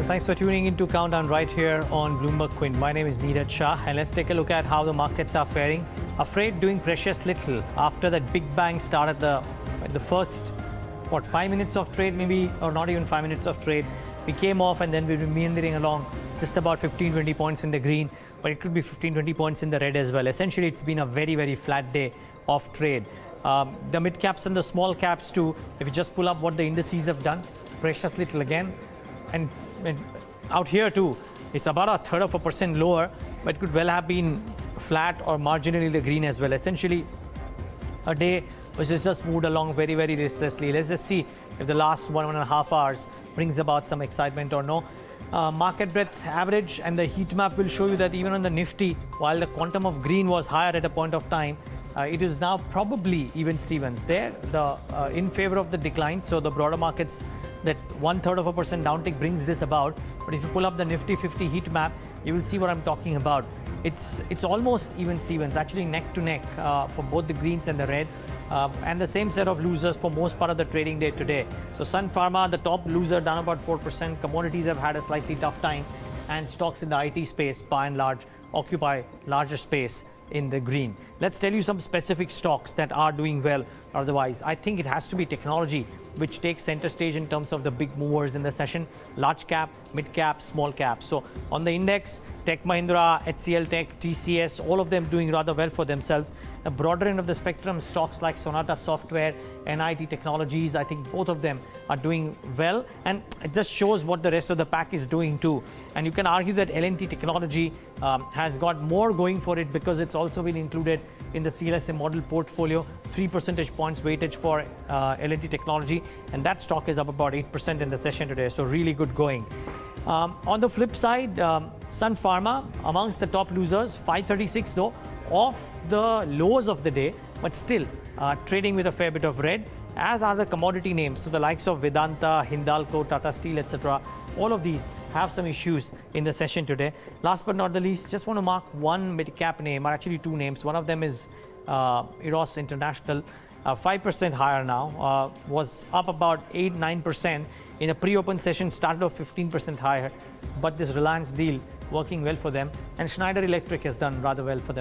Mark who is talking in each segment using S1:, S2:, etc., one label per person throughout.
S1: Thanks for tuning in to Countdown right here on Bloomberg Quint. My name is Neeraj Shah, and let's take a look at how the markets are faring. Afraid doing precious little after that big bang started the first 5 minutes of trade, maybe, or not even 5 minutes of trade. We came off and then we were meandering along just about 15-20 points in the green, but it could be 15-20 points in the red as well. Essentially, it's been a very, very flat day of trade. The mid caps and the small caps too, if you just pull up what the indices have done, precious little again. And out here too, it's about a third of a percent lower, but it could well have been flat or marginally the green as well. Essentially, a day which has just moved along very, very restlessly. Let's just see if the last 1.5 hours brings about some excitement or no. Market breadth average and the heat map will show you that even on the Nifty, while the quantum of green was higher at a point of time, it is now probably even Stevens there, in favor of the decline. So the broader markets, that 1/3% downtick brings this about. But if you pull up the Nifty 50 heat map, you will see what I'm talking about. It's almost even Stevens, actually neck to neck for both the greens and the red. And the same set of losers for most part of the trading day today. So Sun Pharma, the top loser, down about 4%. Commodities have had a slightly tough time. And stocks in the IT space, by and large, occupy larger space in the green. Let's tell you some specific stocks that are doing well. Otherwise, I think it has to be technology which takes center stage in terms of the big movers in the session. Large cap, mid cap, small cap. So on the index, Tech Mahindra, HCL Tech, TCS, all of them doing rather well for themselves. A broader end of the spectrum, stocks like Sonata Software, NIT Technologies, I think both of them are doing well. And it just shows what the rest of the pack is doing too. And you can argue that L&T Technology has got more going for it because it's also been included in the CLSA model portfolio. 3 percentage points weightage for L&T Technology, and that stock is up about 8% in the session today, so really good going. On the flip side, Sun Pharma amongst the top losers, 536 though, off the lows of the day, but still trading with a fair bit of red, as are the commodity names. So the likes of Vedanta, Hindalco, Tata Steel, etc. All of these have some issues in the session today. Last but not the least, just want to mark one mid-cap name, or actually two names. One of them is Eros International, 5% higher now, was up about 8-9% in a pre-open session, started off 15% higher, but this Reliance deal working well for them, and Schneider Electric has done rather well for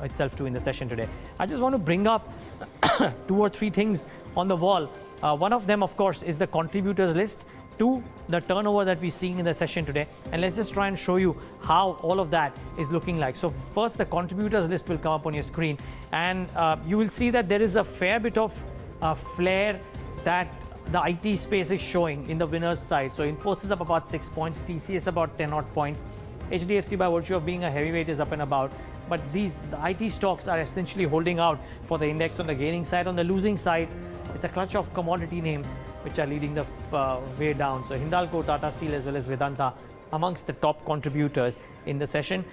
S1: itself too in the session today. I just want to bring up 2 or 3 things on the wall. One of them, of course, is the contributors list to the turnover that we're seeing in the session today, and let's just try and show you how all of that is looking like. So first, the contributors list will come up on your screen, and you will see that there is a fair bit of flare that the IT space is showing in the winners side. So Infosys up about 6 points, TCS about 10 odd points, HDFC by virtue of being a heavyweight is up and about, but the IT stocks are essentially holding out for the index on the gaining side. On the losing side, it's a clutch of commodity names which are leading the way down. So Hindalco, Tata Steel as well as Vedanta amongst the top contributors in the session.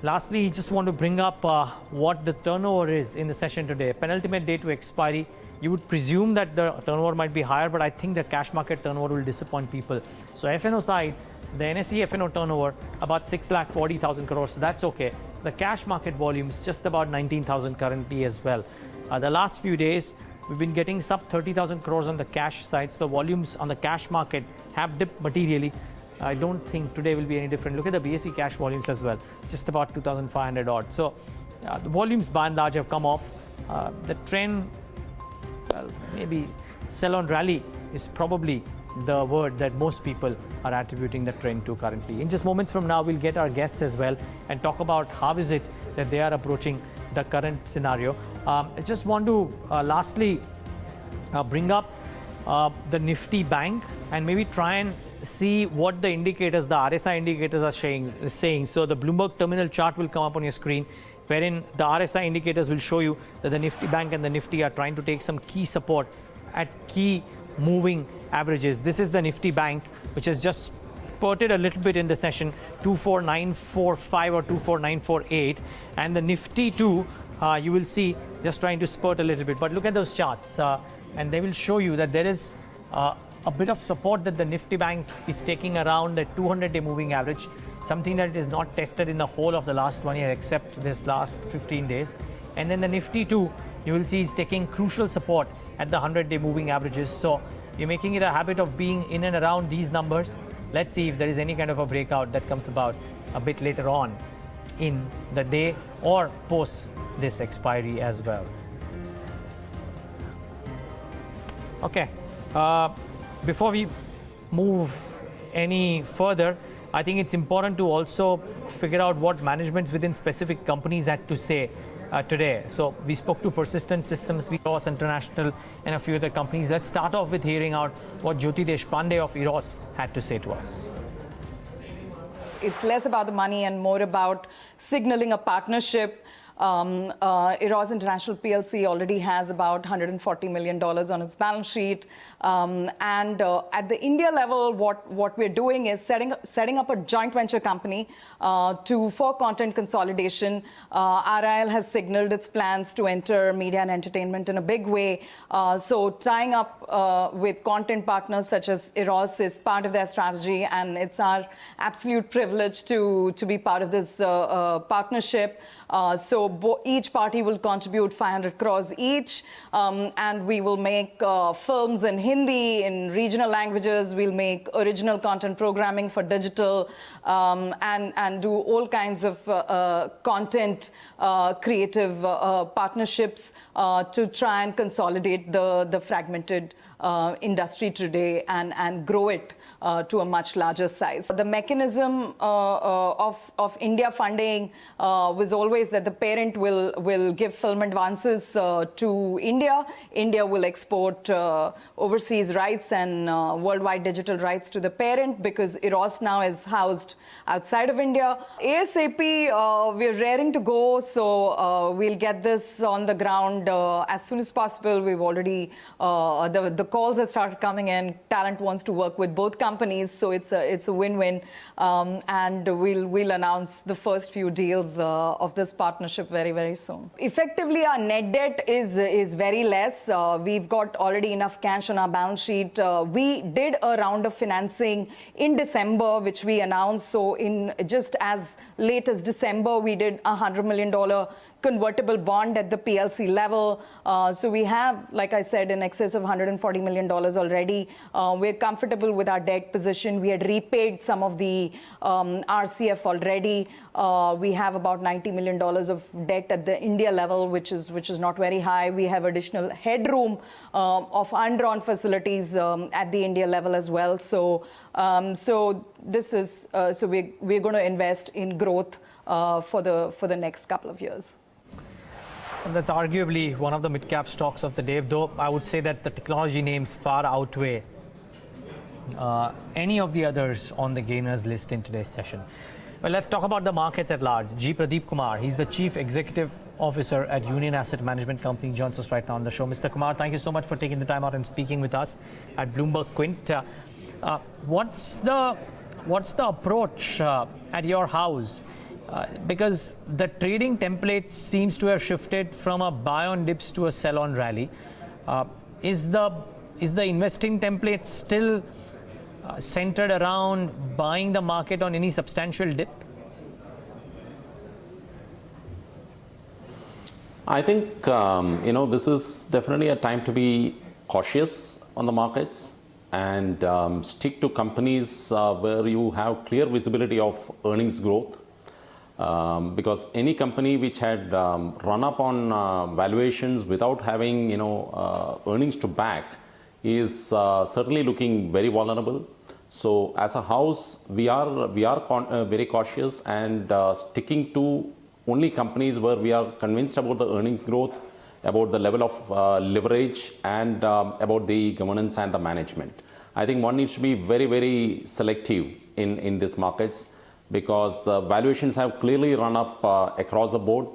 S1: Lastly, just want to bring up what the turnover is in the session today. Penultimate day to expiry. You would presume that the turnover might be higher, but I think the cash market turnover will disappoint people. So FNO side, the NSE FNO turnover about 6,40,000 crores, so that's okay. The cash market volumes just about 19,000 currently as well. The last few days, we've been getting sub 30,000 crores on the cash side, so the volumes on the cash market have dipped materially. I don't think today will be any different. Look at the BSE cash volumes as well, just about 2,500 odd. So the volumes by and large have come off. The trend, well, maybe sell on rally is probably the word that most people are attributing the trend to currently. In just moments from now, we'll get our guests as well and talk about how is it that they are approaching the current scenario. I just want to lastly bring up the Nifty Bank and maybe try and see what the indicators, the RSI indicators are saying. So the Bloomberg terminal chart will come up on your screen, wherein the RSI indicators will show you that the Nifty Bank and the Nifty are trying to take some key support at key moving averages. This is the Nifty Bank, which has just spurted a little bit in the session, 24945 or 24948, and the Nifty too, you will see just trying to spurt a little bit. But look at those charts, and they will show you that there is a bit of support that the Nifty Bank is taking around the 200-day moving average, something that is not tested in the whole of the last 1 year except this last 15 days. And then the Nifty too, you will see is taking crucial support at the 100-day moving averages. So You're making it a habit of being in and around these numbers. Let's see if there is any kind of a breakout that comes about a bit later on in the day or post this expiry as well. Okay, before we move any further, I think it's important to also figure out what managements within specific companies had to say today. So we spoke to Persistent Systems, Eros International, and a few other companies. Let's start off with hearing out what Jyoti Deshpande of Eros had to say to us.
S2: It's less about the money and more about signaling a partnership. Eros International PLC already has about $140 million on its balance sheet. At the India level, what we're doing is setting up a joint venture company for content consolidation. RIL has signaled its plans to enter media and entertainment in a big way. So tying up with content partners such as Eros is part of their strategy, and it's our absolute privilege to be part of this partnership. So each party will contribute 500 crores each, and we will make films in Hindi, in regional languages. We'll make original content programming for digital, and do all kinds of content creative partnerships to try and consolidate the fragmented industry today and grow it to a much larger size. The mechanism of India funding was always that the parent will give film advances to India. India will export overseas rights and worldwide digital rights to the parent, because Eros now is housed outside of India. ASAP, we're raring to go, so we'll get this on the ground as soon as possible. We've already, the calls have started coming in. Talent wants to work with both companies, so it's a win-win, and we'll announce the first few deals of this partnership very, very soon. Effectively, our net debt is very less. We've got already enough cash on our balance sheet. We did a round of financing in December, which we announced. So in just as late as December, we did a $100 million convertible bond at the PLC level. So we have, like I said, in excess of $140 million already. We're comfortable with our debt position. We had repaid some of the RCF already. We have about $90 million of debt at the India level, which is not very high. We have additional headroom of undrawn facilities at the India level as well. So this is so we're going to invest in growth for the next couple of years.
S1: And that's arguably one of the mid-cap stocks of the day, though I would say that the technology names far outweigh any of the others on the gainers list in today's session. Well, let's talk about the markets at large. Pradeepkumar, he's the Chief Executive Officer at Union Asset Management Company, joins us right now on the show. Mr. Kumar, thank you so much for taking the time out and speaking with us at Bloomberg Quint. What's the approach at your house? Because the trading template seems to have shifted from a buy on dips to a sell on rally. Is the investing template still centered around buying the market on any substantial dip?
S3: I think this is definitely a time to be cautious on the markets and stick to companies where you have clear visibility of earnings growth. Because any company which had run up on valuations without having earnings to back is certainly looking very vulnerable. So as a house, we are very cautious and sticking to only companies where we are convinced about the earnings growth, about the level of leverage, and about the governance and the management. I think one needs to be very, very selective in these markets, because the valuations have clearly run up across the board,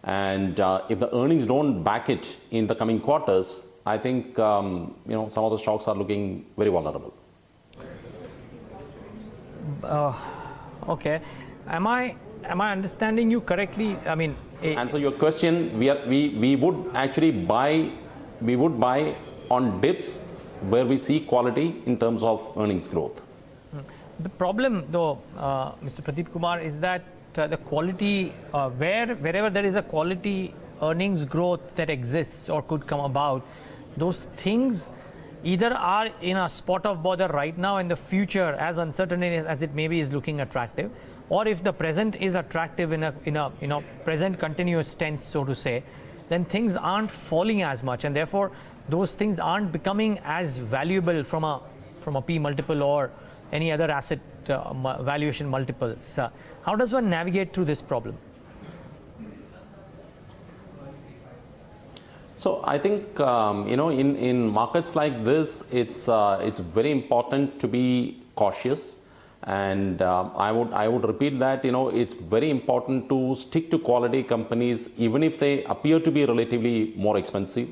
S3: and if the earnings don't back it in the coming quarters, I think some of the stocks are looking very vulnerable.
S1: Okay, am I understanding you correctly? I mean,
S3: answer your question. We would actually buy. We would buy on dips where we see quality in terms of earnings growth.
S1: The problem, though, Mr. Pradeepkumar, is that the quality, wherever there is a quality earnings growth that exists or could come about, those things either are in a spot of bother right now and the future, as uncertain as it maybe, is looking attractive, or if the present is attractive in a present continuous tense, so to say, then things aren't falling as much, and therefore those things aren't becoming as valuable from a P multiple or any other asset valuation multiples. How does one navigate through this problem?
S3: So I think in markets like this, it's very important to be cautious, and I would repeat that it's very important to stick to quality companies even if they appear to be relatively more expensive,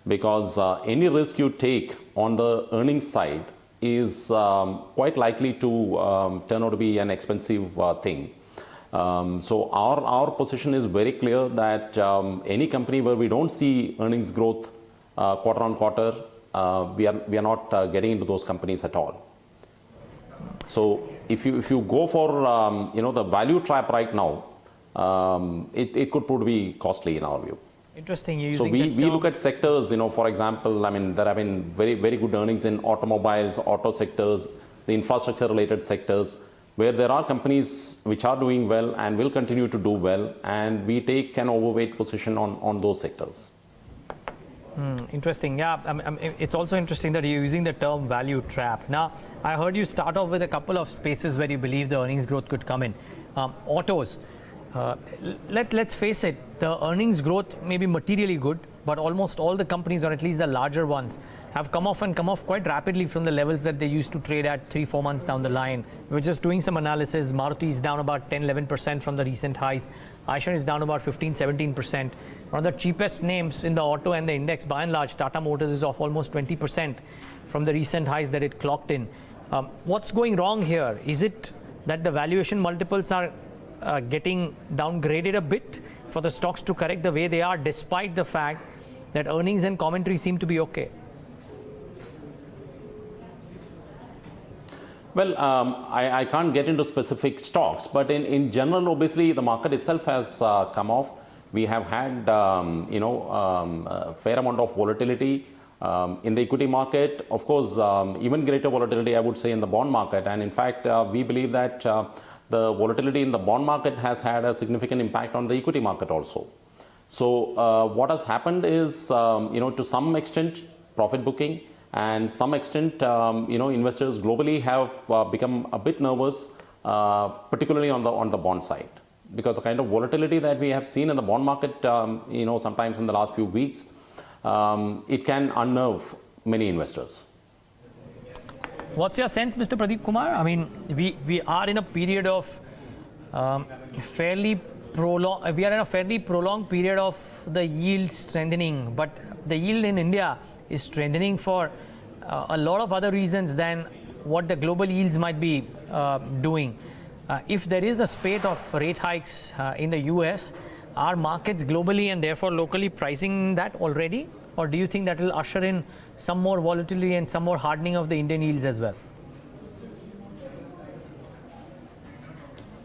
S3: because any risk you take on the earnings side is quite likely to turn out to be an expensive thing. So our position is very clear that any company where we don't see earnings growth quarter on quarter, we are not getting into those companies at all. So if you go for the value trap right now, it could prove to be costly in our view.
S1: Interesting.
S3: So we look at sectors, for example, there have been very, very good earnings in automobiles, auto sectors, the infrastructure related sectors, where there are companies which are doing well and will continue to do well, and we take an overweight position on those sectors.
S1: Interesting. Yeah, it's also interesting that you're using the term value trap. Now, I heard you start off with a couple of spaces where you believe the earnings growth could come in. Autos. Let's face it, the earnings growth may be materially good, but almost all the companies, or at least the larger ones, have come off quite rapidly from the levels that they used to trade at 3-4 months down the line. We're just doing some analysis. Maruti is down about 10-11% from the recent highs. Eicher is down about 15-17%. One of the cheapest names in the auto and the index, by and large, Tata Motors, is off almost 20% from the recent highs that it clocked in. What's going wrong here? Is it that the valuation multiples are getting downgraded a bit for the stocks to correct the way they are, despite the fact that earnings and commentary seem to be okay?
S3: Well, I can't get into specific stocks, but in general, obviously, the market itself has come off. We have had, a fair amount of volatility in the equity market. Of course, even greater volatility, I would say, in the bond market. And in fact, we believe that the volatility in the bond market has had a significant impact on the equity market also. So what has happened is, to some extent, profit booking, and some extent, investors globally have become a bit nervous, particularly on the bond side, because the kind of volatility that we have seen in the bond market, sometimes in the last few weeks, it can unnerve many investors.
S1: What's your sense, Mr. Pradeepkumar? I mean, we are in a period of fairly prolonged period of the yield strengthening, but the yield in India is strengthening for a lot of other reasons than what the global yields might be doing. If there is a spate of rate hikes in the US, are markets globally and therefore locally pricing that already? Or do you think that will usher in some more volatility and some more hardening of the Indian yields as well?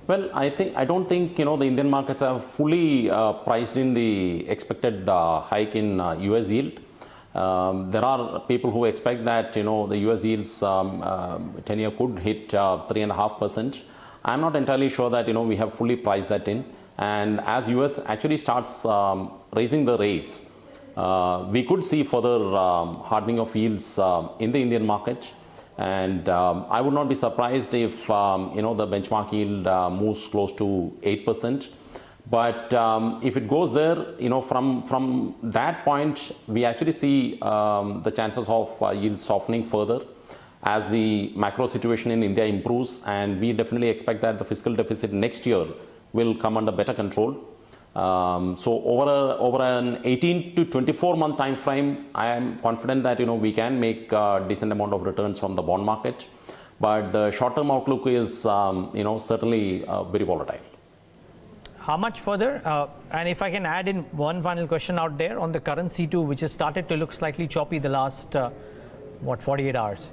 S3: Well, I don't think the Indian markets are fully priced in the expected hike in US yield. There are people who expect that the US yields 10-year could hit 3.5%. I'm not entirely sure that we have fully priced that in. And as US actually starts raising the rates, we could see further hardening of yields in the Indian market. And I would not be surprised if the benchmark yield moves close to 8%. But if it goes there, from that point, we actually see the chances of yields softening further as the macro situation in India improves, and we definitely expect that the fiscal deficit next year will come under better control. So over an 18 to 24 month time frame, I am confident that we can make a decent amount of returns from the bond market, but the short-term outlook is certainly very volatile.
S1: How much further? And if I can add in one final question out there on the currency too, which has started to look slightly choppy the last 48 hours.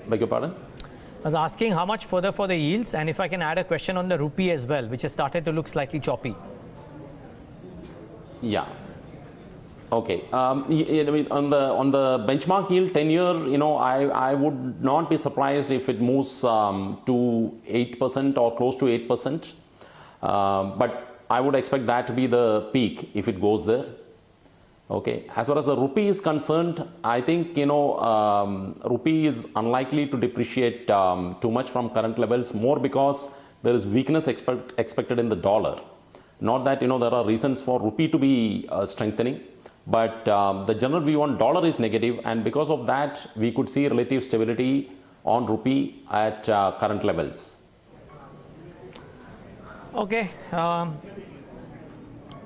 S3: Beg your pardon?
S1: I was asking how much further for the yields, and if I can add a question on the rupee as well, which has started to look slightly choppy.
S3: Yeah. Okay. I mean, on the benchmark yield 10-year, I would not be surprised if it moves to 8% or close to 8%. But I would expect that to be the peak if it goes there. Okay. As far as the rupee is concerned, I think rupee is unlikely to depreciate too much from current levels, more because there is weakness expected in the dollar. Not that there are reasons for rupee to be strengthening. But the general view on dollar is negative, and because of that, we could see relative stability on rupee at current levels.
S1: Okay.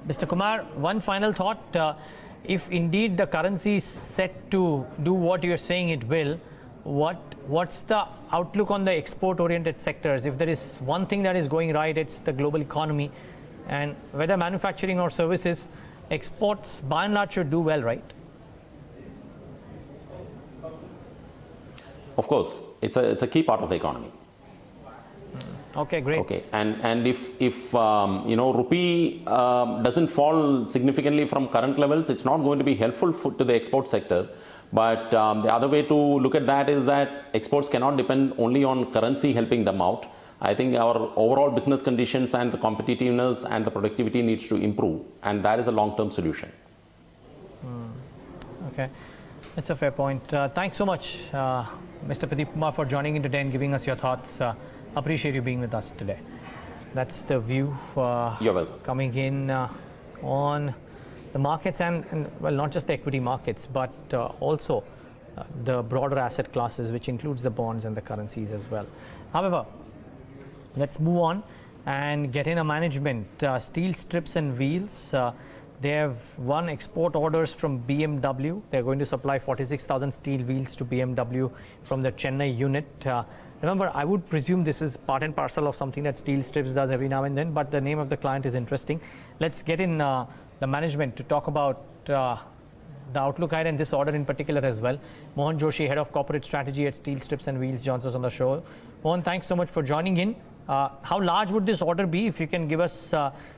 S1: Mr. Kumar, one final thought. If indeed the currency is set to do what you're saying it will, what's the outlook on the export-oriented sectors? If there is one thing that is going right, it's the global economy. And whether manufacturing or services, exports by and large should do well, right?
S3: Of course, it's a key part of the economy.
S1: Okay, great.
S3: Okay, and if rupee doesn't fall significantly from current levels, it's not going to be helpful to the export sector. But the other way to look at that is that exports cannot depend only on currency helping them out. I think our overall business conditions and the competitiveness and the productivity needs to improve, and that is a long-term solution.
S1: Okay, that's a fair point. Thanks so much, Mr. Pradeepkumar, for joining in today and giving us your thoughts. Appreciate you being with us today. That's the view
S3: You're welcome.
S1: Coming in on the markets and well, not just the equity markets, but also the broader asset classes, which includes the bonds and the currencies as well. However, let's move on and get in a management. Steel strips and wheels. They have won export orders from BMW. They're going to supply 46,000 steel wheels to BMW from the Chennai unit. Remember, I would presume this is part and parcel of something that Steel Strips does every now and then, but the name of the client is interesting. Let's get in the management to talk about the outlook ahead and this order in particular as well. Mohan Joshi, Head of Corporate Strategy at Steel Strips and Wheels, joins us on the show. Mohan, thanks so much for joining in. How large would this order be? If you can give us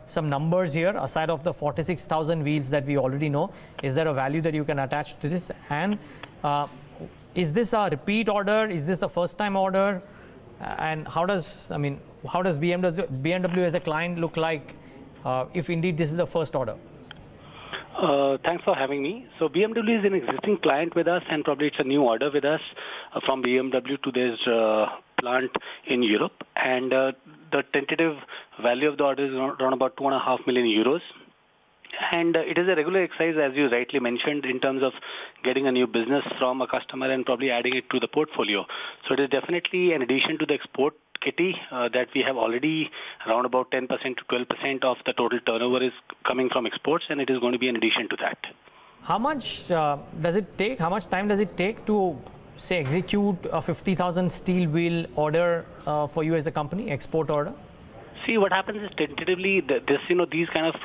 S1: some numbers here, aside of the 46,000 wheels that we already know, is there a value that you can attach to this? And is this a repeat order? Is this the first time order? And how does BMW as a client look like if indeed this is the first order?
S4: Thanks for having me. So BMW is an existing client with us, and probably it's a new order with us from BMW to this plant in Europe. And the tentative value of the order is around about 2.5 million euros. And it is a regular exercise, as you rightly mentioned, in terms of getting a new business from a customer and probably adding it to the portfolio. So it is definitely an addition to the export kitty that we have already. Around about 10% to 12% of the total turnover is coming from exports, and it is going to be an addition to that.
S1: How much does it take? How much time does it take to, say, execute a 50,000 steel wheel order for you as a company, export order?
S4: See, what happens is tentatively these kind of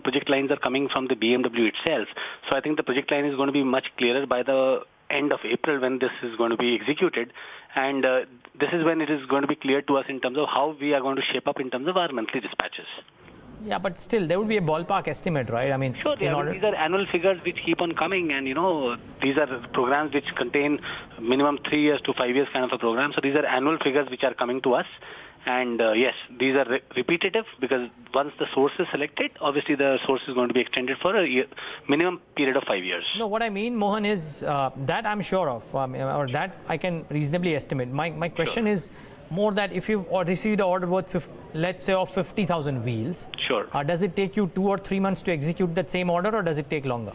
S4: project lines are coming from the BMW itself. So I think the project line is going to be much clearer by the end of April when this is going to be executed, and this is when it is going to be clear to us in terms of how we are going to shape up in terms of our monthly dispatches. Yeah, but still there would be a ballpark estimate, right? I mean, sure. These are annual figures which keep on coming, and these are programs which contain minimum 3 years to 5 years kind of a program. So these are annual figures which are coming to us. And yes, these are repetitive because once the source is selected, obviously the source is going to be extended for a minimum period of 5 years. No, what I mean, Mohan, is that I'm sure of, or that I can reasonably estimate. My question is more that if you've received an order worth, let's say, of 50,000 wheels, sure. Does it take you 2 or 3 months to execute that same order, or does it take longer?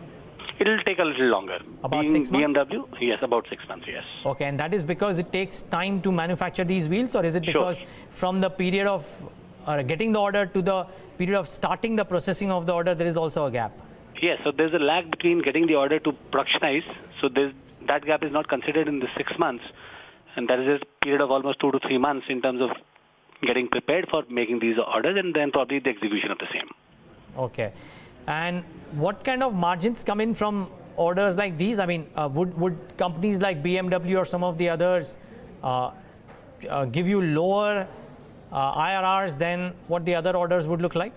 S4: It will take a little longer. About 6 months? BMW, yes, about 6 months, yes. Okay, and that is because it takes time to manufacture these wheels, or is it because from the period of getting the order to the period of starting the processing of the order, there is also a gap? Yes, so there's a lag between getting the order to productionize. So that gap is not considered in the 6 months. And that is a period of almost 2 to 3 months in terms of getting prepared for making these orders and then probably the execution of the same. Okay. And what kind of margins come in from orders like these? I mean, would companies like BMW or some of the others give you lower IRRs than what the other orders would look like?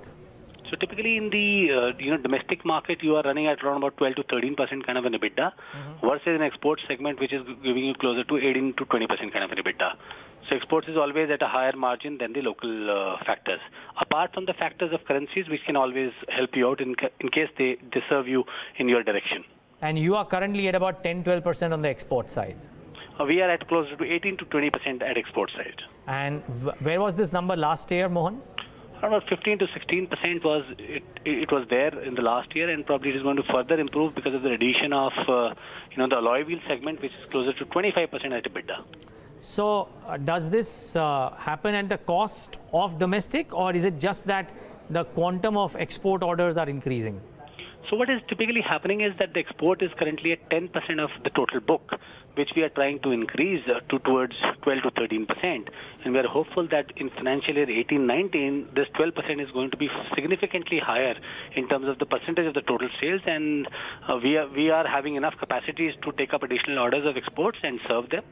S4: So typically in the domestic market, you are running at around about 12 to 13% kind of an EBITDA, versus an export segment which is giving you closer to 18 to 20% kind of an EBITDA. So exports is always at a higher margin than the local factors. Apart from the factors of currencies, which can always help you out in case they serve you in your direction.
S1: And you are currently at about 10-12% on the export side.
S4: We are at closer to 18 to 20% at export side.
S1: And where was this number last year, Mohan?
S4: Around 15 to 16% was it was there in the last year, and probably it is going to further improve because of the addition of the alloy wheel segment, which is closer to 25% at EBITDA.
S1: So does this happen at the cost of domestic, or is it just that the quantum of export orders are increasing?
S4: So what is typically happening is that the export is currently at 10% of the total book, which we are trying to increase towards 12 to 13%. And we are hopeful that in financial year 18-19, this 12% is going to be significantly higher in terms of the percentage of the total sales. And we are having enough capacities to take up additional orders of exports and serve them.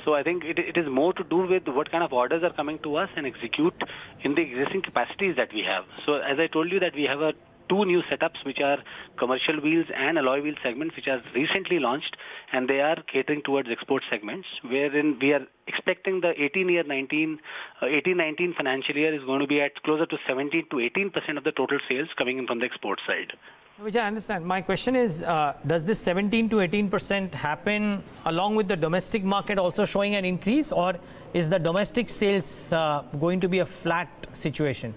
S4: So I think it is more to do with what kind of orders are coming to us and execute in the existing capacities that we have. So as I told you that we have two new setups, which are commercial wheels and alloy wheel segments, which are recently launched, and they are catering towards export segments, wherein we are expecting the 18-19 financial year is going to be at closer to 17 to 18% of the total sales coming in from the export side.
S1: Which I understand. My question is, does this 17 to 18% happen along with the domestic market also showing an increase, or is the domestic sales going to be a flat situation?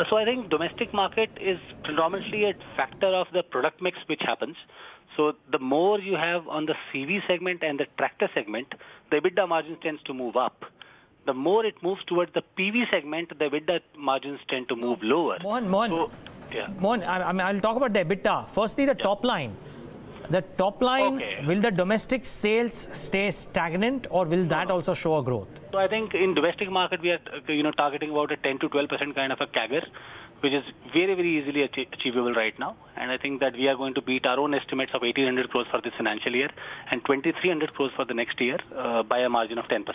S4: So I think domestic market is predominantly a factor of the product mix which happens. So the more you have on the CV segment and the tractor segment, the EBITDA margins tends to move up. The more it moves towards the PV segment, the EBITDA margins tend to move lower.
S1: Mohan, I'll talk about the EBITDA. Firstly, the top line. The top line, will the domestic sales stay stagnant, or will that also show a growth?
S4: So I think in domestic market, we are targeting about a 10 to 12% kind of a CAGR, which is very, very easily achievable right now. And I think that we are going to beat our own estimates of 1,800 crores for this financial year and 2,300 crores for the next year by a margin of 10%.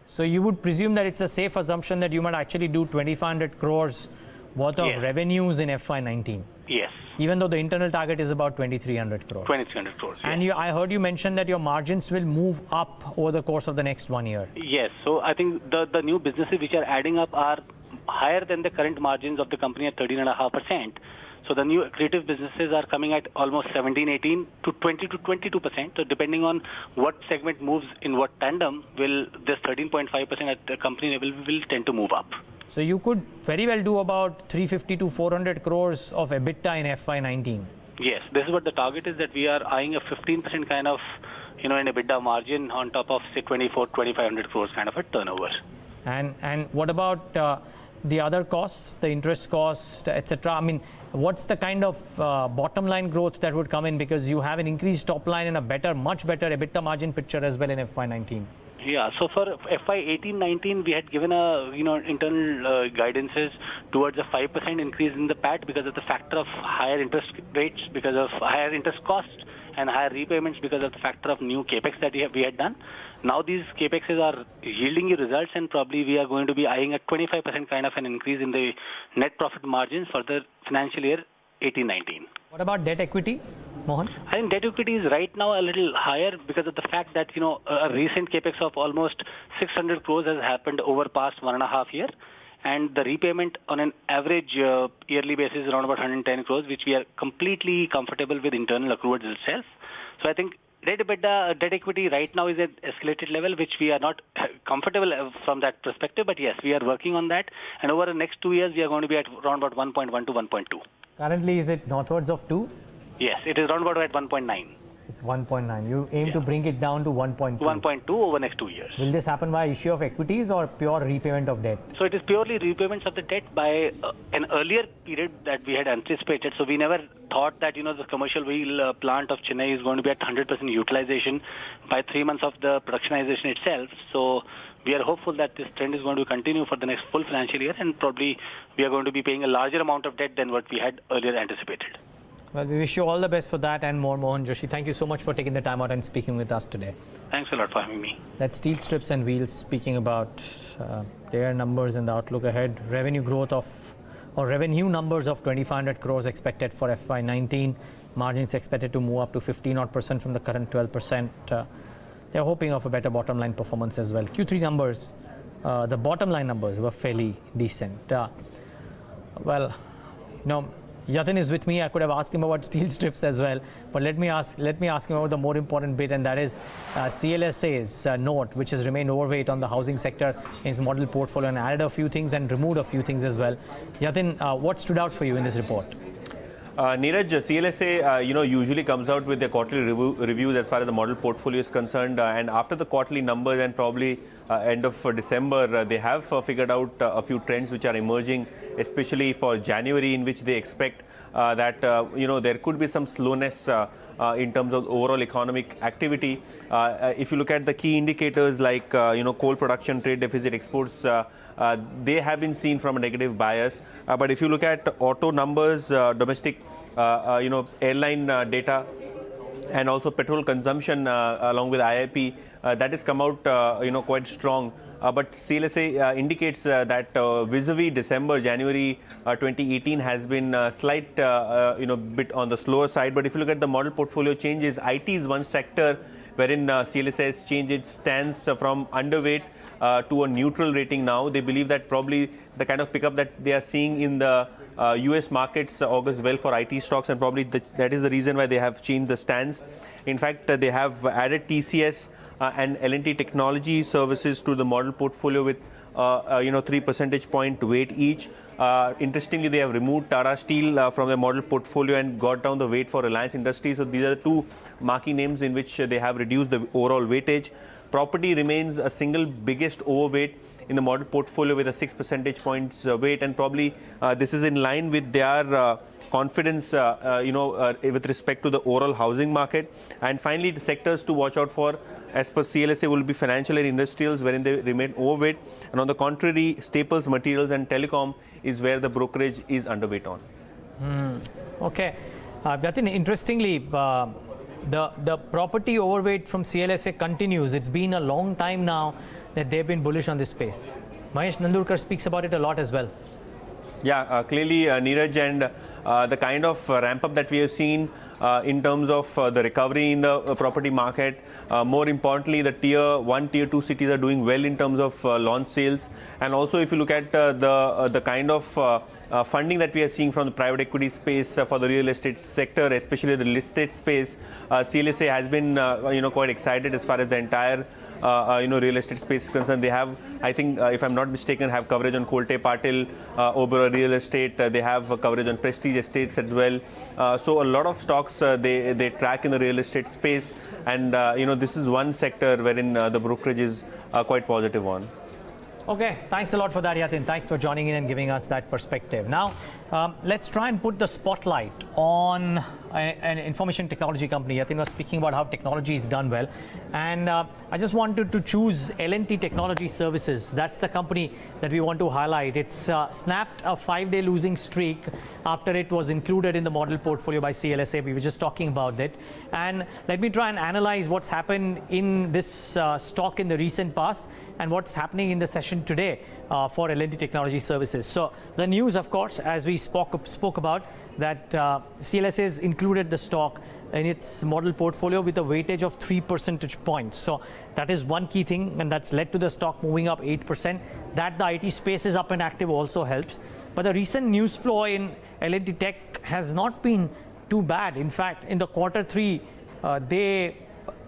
S1: So you would presume that it's a safe assumption that you might actually do 2,500 crores worth of revenues in FY19?
S4: Yes.
S1: Even though the internal target is about 2,300 crores.
S4: 2,300 crores.
S1: And I heard you mention that your margins will move up over the course of the next 1 year.
S4: Yes. So I think the new businesses which are adding up are higher than the current margins of the company at 13.5%. So the new creative businesses are coming at almost 17, 18 to 20 to 22%. So depending on what segment moves in what tandem, will this 13.5% at the company level will tend to move up.
S1: So you could very well do about 350 to 400 crores of EBITDA in FY19.
S4: Yes, this is what the target is, that we are eyeing a 15% kind of, an EBITDA margin on top of say 2,500 crores kind of a turnover.
S1: And what about the other costs, the interest cost, etc.? I mean, what's the kind of bottom line growth that would come in, because you have an increased top line and a much better EBITDA margin picture as well in FY19?
S4: Yeah, so for FY 18-19, we had given internal guidances towards a 5% increase in the PAT because of the factor of higher interest rates, because of higher interest costs and higher repayments because of the factor of new capex that we had done. Now these capexes are yielding you results, and probably we are going to be eyeing a 25% kind of an increase in the net profit margins for the financial year 18-19.
S1: What about debt equity, Mohan?
S4: I think debt equity is right now a little higher because of the fact that, a recent capex of almost 600 crores has happened over past 1.5 years. And the repayment on an average yearly basis is around about 110 crores, which we are completely comfortable with internal accruals itself. So I think debt equity right now is at escalated level, which we are not comfortable from that perspective. But yes, we are working on that. And over the next 2 years, we are going to be at around about 1.1 to 1.2.
S1: Currently, is it northwards of 2?
S4: Yes, it is around about at 1.9.
S1: It's 1.9. You aim to bring it down to 1.2.
S4: 1.2 over next 2 years.
S1: Will this happen by issue of equities or pure repayment of debt?
S4: So it is purely repayments of the debt by an earlier period that we had anticipated. So we never thought that, the commercial wheel plant of Chennai is going to be at 100% utilization by 3 months of the productionization itself. So we are hopeful that this trend is going to continue for the next full financial year, and probably we are going to be paying a larger amount of debt than what we had earlier anticipated.
S1: Well, we wish you all the best for that and more, Mohan Joshi. Thank you so much for taking the time out and speaking with us today.
S4: Thanks a lot for having me.
S1: That's Steel Strips and Wheels speaking about their numbers and the outlook ahead. Revenue growth of or revenue numbers of 2,500 crores expected for FY19. Margins expected to move up to 15% from the current 12%. They're hoping of a better bottom line performance as well. Q3 numbers, the bottom line numbers were fairly decent. Yatin is with me. I could have asked him about steel strips as well, but let me ask him about the more important bit, and that is CLSA's note, which has remained overweight on the housing sector in its model portfolio, and added a few things and removed a few things as well. Yatin, what stood out for you in this report?
S5: Neeraj, CLSA, usually comes out with their quarterly reviews as far as the model portfolio is concerned. And after the quarterly numbers and probably end of December, they have figured out a few trends which are emerging, especially for January, in which they expect that, there could be some slowness in terms of overall economic activity. If you look at the key indicators like, coal production, trade deficit, exports, they have been seen from a negative bias. But if you look at auto numbers, domestic, airline data, and also petrol consumption along with IIP, that has come out, quite strong. But CLSA indicates that vis-a-vis December, January 2018 has been slight, bit on the slower side. But if you look at the model portfolio changes, IT is one sector wherein CLSA has changed its stance from underweight to a neutral rating now. They believe that probably the kind of pickup that they are seeing in the US markets augurs well for IT stocks, and probably that is the reason why they have changed the stance. In fact, they have added TCS and L&T Technology Services to the model portfolio with 3 percentage point weight each. Interestingly, they have removed Tata Steel from their model portfolio and got down the weight for Reliance Industries. So these are the two marquee names in which they have reduced the overall weightage. Property remains a single biggest overweight in the model portfolio with a 6 percentage points weight, and probably this is in line with their confidence, with respect to the overall housing market. And finally, the sectors to watch out for, as per CLSA, will be financial and industrials, wherein they remain overweight. And on the contrary, staples, materials, and telecom is where the brokerage is underweight on.
S1: Okay. Yatin, interestingly, the property overweight from CLSA continues. It's been a long time now that they've been bullish on this space. Mahesh Nandurkar speaks about it a lot as well.
S5: Yeah, clearly, Neeraj, and the kind of ramp up that we have seen in terms of the recovery in the property market. More importantly, the tier 1, tier 2 cities are doing well in terms of launch sales. And also, if you look at the kind of funding that we are seeing from the private equity space for the real estate sector, especially the listed space, CLSA has been quite excited as far as the entire real estate space is concerned. They have, I think, if I'm not mistaken, have coverage on Kolte Patil, Oberoi Real Estate. They have coverage on Prestige Estates as well. So a lot of stocks they track in the real estate space, and this is one sector wherein the brokerage is quite positive on.
S1: Okay, thanks a lot for that, Yatin. Thanks for joining in and giving us that perspective. Now, let's try and put the spotlight on an information technology company. Yatin was speaking about how technology is done well. And I just wanted to choose L&T Technology Services. That's the company that we want to highlight. It's snapped a 5-day losing streak after it was included in the model portfolio by CLSA. We were just talking about it. And let me try and analyze what's happened in this stock in the recent past and what's happening in the session today for L&T Technology Services. So the news, of course, as we spoke about, that CLSA has included the stock in its model portfolio with a weightage of 3 percentage points. So that is one key thing, and that's led to the stock moving up 8%. That the IT space is up and active also helps. But the recent news flow in L&T Tech has not been too bad. In fact, in the Q3, they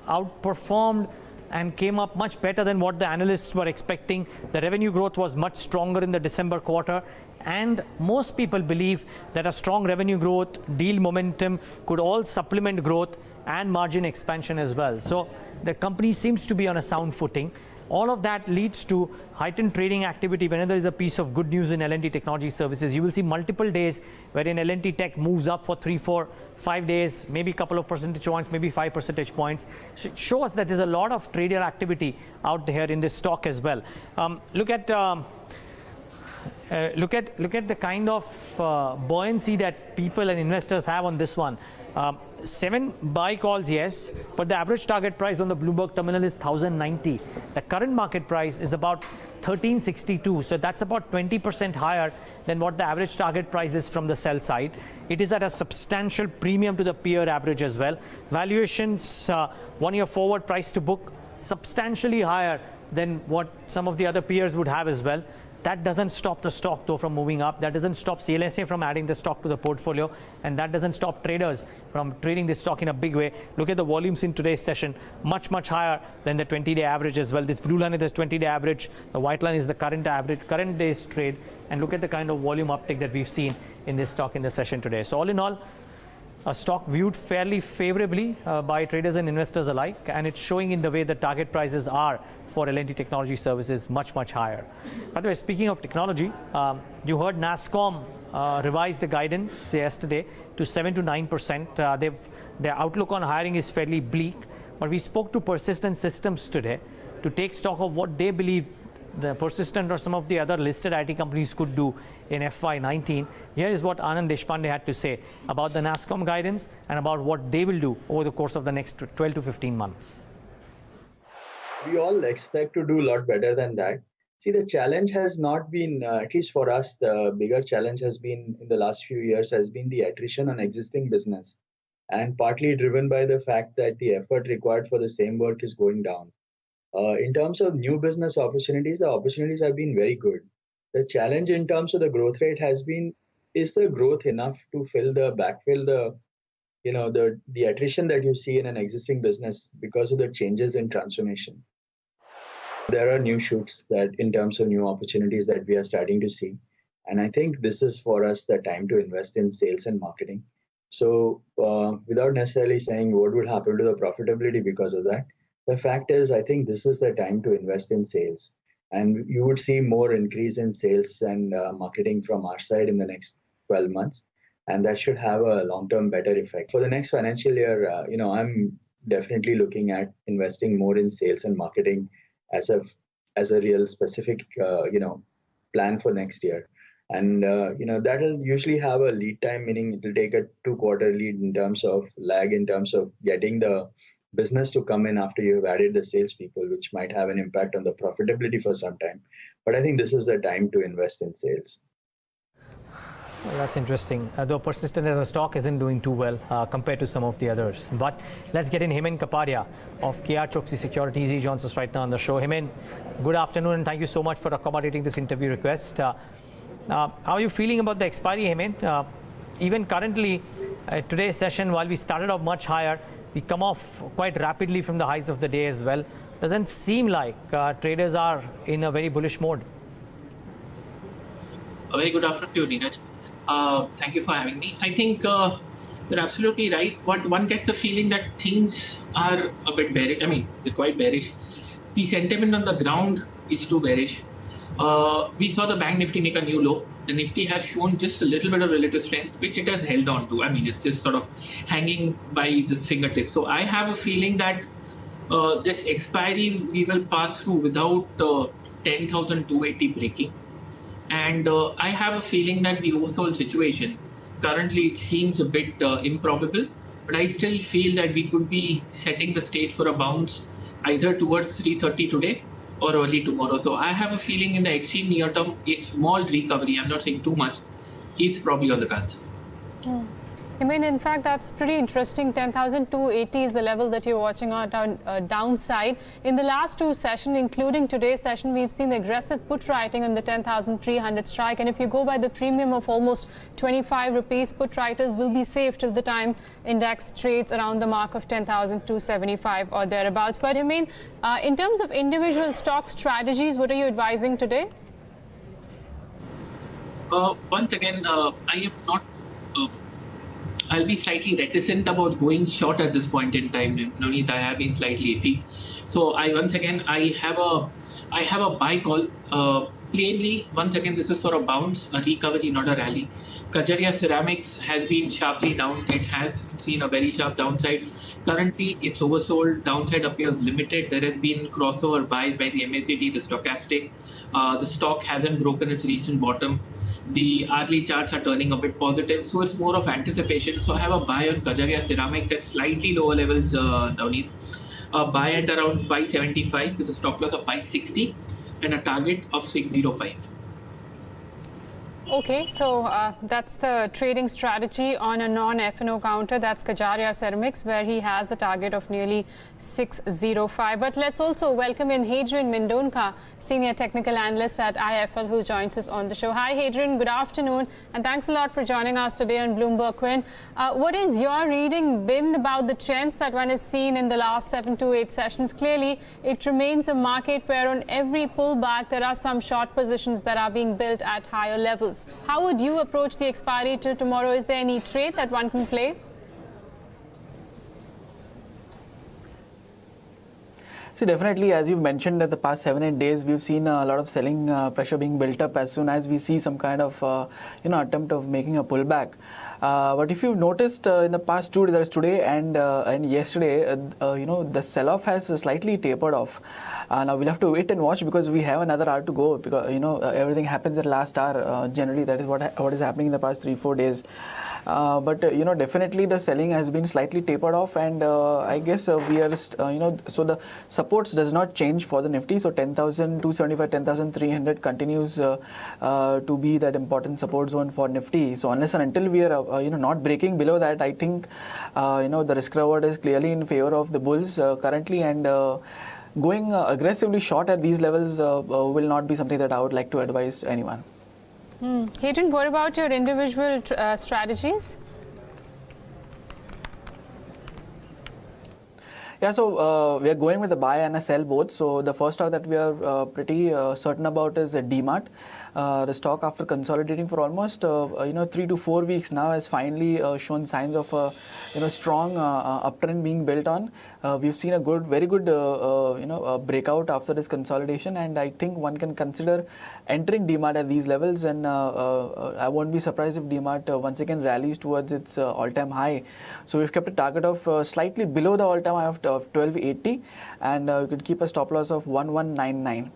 S1: outperformed and came up much better than what the analysts were expecting. The revenue growth was much stronger in the December quarter, and most people believe that a strong revenue growth, deal momentum could all supplement growth and margin expansion as well. So the company seems to be on a sound footing. All of that leads to heightened trading activity. Whenever there is a piece of good news in L&T Technology Services, you will see multiple days wherein L&T Tech moves up for 3, 4, 5 days, maybe a couple of percentage points, maybe 5 percentage points. It shows that there's a lot of trader activity out there in this stock as well. Look at the kind of buoyancy that people and investors have on this one. 7 buy calls, yes, but the average target price on the Bloomberg terminal is 1090. The current market price is about 1362, so that's about 20% higher than what the average target price is from the sell side. It is at a substantial premium to the peer average as well. Valuations, 1 year forward price to book, substantially higher than what some of the other peers would have as well. That doesn't stop the stock though from moving up. That doesn't stop CLSA from adding the stock to the portfolio, and that doesn't stop traders from trading this stock in a big way. Look at the volumes in today's session, much higher than the 20-day average as well. This blue line is the 20-day average. The white line is the current average, current day's trade, and look at the kind of volume uptick that we've seen in this stock in the session today. So all in all, a stock viewed fairly favorably by traders and investors alike, and it's showing in the way the target prices are for L&T Technology Services much higher. By the way, speaking of technology, you heard NASSCOM revise the guidance yesterday to 7 to 9%. Their outlook on hiring is fairly bleak, but we spoke to Persistent Systems today to take stock of what they believe the Persistent or some of the other listed IT companies could do in FY19. Here is what Anand Deshpande had to say about the NASSCOM guidance and about what they will do over the course of the next 12 to 15 months.
S6: We all expect to do a lot better than that. See, the challenge has not been, at least for us, the bigger challenge has been in the last few years has been the attrition on existing business, and partly driven by the fact that the effort required for the same work is going down. In terms of new business opportunities, the opportunities have been very good. The challenge in terms of the growth rate has been, is the growth enough to backfill the attrition that you see in an existing business because of the changes in transformation? There are new shoots that in terms of new opportunities that we are starting to see. And I think this is for us the time to invest in sales and marketing. So without necessarily saying what would happen to the profitability because of that, the fact is, I think this is the time to invest in sales. And you would see more increase in sales and marketing from our side in the next 12 months. And that should have a long-term better effect. For the next financial year, I'm definitely looking at investing more in sales and marketing as a real specific, plan for next year. And, that will usually have a lead time, meaning it will take a 2-quarter lead in terms of lag, in terms of getting the business to come in after you have added the salespeople, which might have an impact on the profitability for some time. But I think this is the time to invest in sales.
S1: Well, that's interesting. Though Persistent as a stock isn't doing too well compared to some of the others. But let's get in Hemen Kapadia of KRChoksey Securities. He joins us right now on the show. Hemen, good afternoon, and thank you so much for accommodating this interview request. How are you feeling about the expiry, Hemen? Even currently, today's session, while we started off much higher, we come off quite rapidly from the highs of the day as well. Doesn't seem like traders are in a very bullish mode.
S7: A very good afternoon to you, Neeraj. Thank you for having me. I think you're absolutely right. One gets the feeling that things are a bit bearish. I mean, they're quite bearish. The sentiment on the ground is too bearish. We saw the Bank Nifty make a new low. The Nifty has shown just a little bit of relative strength, which it has held on to. I mean, it's just sort of hanging by this fingertip. So I have a feeling that this expiry we will pass through without 10,280 breaking. And I have a feeling that the overall situation, currently it seems a bit improbable, but I still feel that we could be setting the stage for a bounce either towards 330 today or early tomorrow. So I have a feeling in the extreme near term, a small recovery, I'm not saying too much, is probably on the cards.
S8: I mean, in fact, that's pretty interesting. 10,280 is the level that you're watching on downside. In the last two sessions, including today's session, we've seen aggressive put writing on the 10,300 strike. And if you go by the premium of almost 25 rupees, put writers will be safe till the time index trades around the mark of 10,275 or thereabouts. But I mean, in terms of individual stock strategies, what are you advising today?
S7: Once again, I am not. I'll be slightly reticent about going short at this point in time. Navneet, I have been slightly iffy. So I have a buy call. Plainly, once again, this is for a bounce, a recovery, not a rally. Kapadia Ceramics has been sharply down. It has seen a very sharp downside. Currently, it's oversold. Downside appears limited. There has been crossover buys by the MACD, the stochastic. The stock hasn't broken its recent bottom. The hourly charts are turning a bit positive, so it's more of anticipation. So I have a buy on Kapadia Ceramics at slightly lower levels, Navneet. A buy at around 575 with a stop loss of 560 and a target of 605.
S8: Okay, so that's the trading strategy on a non-F&O counter. That's Kapadia Ceramics, where he has a target of nearly 605. But let's also welcome in Hadrien Mendonca, Senior Technical Analyst at IIFL, who joins us on the show. Hi, Hadrien. Good afternoon, and thanks a lot for joining us today on Bloomberg Quinn. What is your reading been about the trends that one has seen in the last 7 to 8 sessions? Clearly, it remains a market where on every pullback, there are some short positions that are being built at higher levels. How would you approach the expiry till tomorrow? Is there any trade that one can play?
S9: See, definitely, as you've mentioned, that the past 7-8 days, we've seen a lot of selling pressure being built up as soon as we see some kind of, attempt of making a pullback. But if you've noticed in the past 2 days, today and yesterday, the sell-off has slightly tapered off. Now we'll have to wait and watch because we have another hour to go. Because everything happens at last hour. Generally, that is what is happening in the past 3-4 days. But definitely the selling has been slightly tapered off, and I guess we are so the supports does not change for the Nifty. So 10,275, 10,300 continues to be that important support zone for Nifty. So unless and until we are not breaking below that, I think the risk reward is clearly in favor of the bulls currently, and going aggressively short at these levels will not be something that I would like to advise to anyone.
S8: Hadrien, what about your individual strategies?
S9: Yeah, so we are going with a buy and a sell both. So the first stock that we are pretty certain about is DMart. The stock, after consolidating for almost 3 to 4 weeks now, has finally shown signs of a strong uptrend being built on. We've seen a very good breakout after this consolidation, and I think one can consider entering DMart at these levels, and I won't be surprised if DMart once again rallies towards its all-time high. So we've kept a target of slightly below the all-time high of 1280, and we could keep a stop loss of 1199.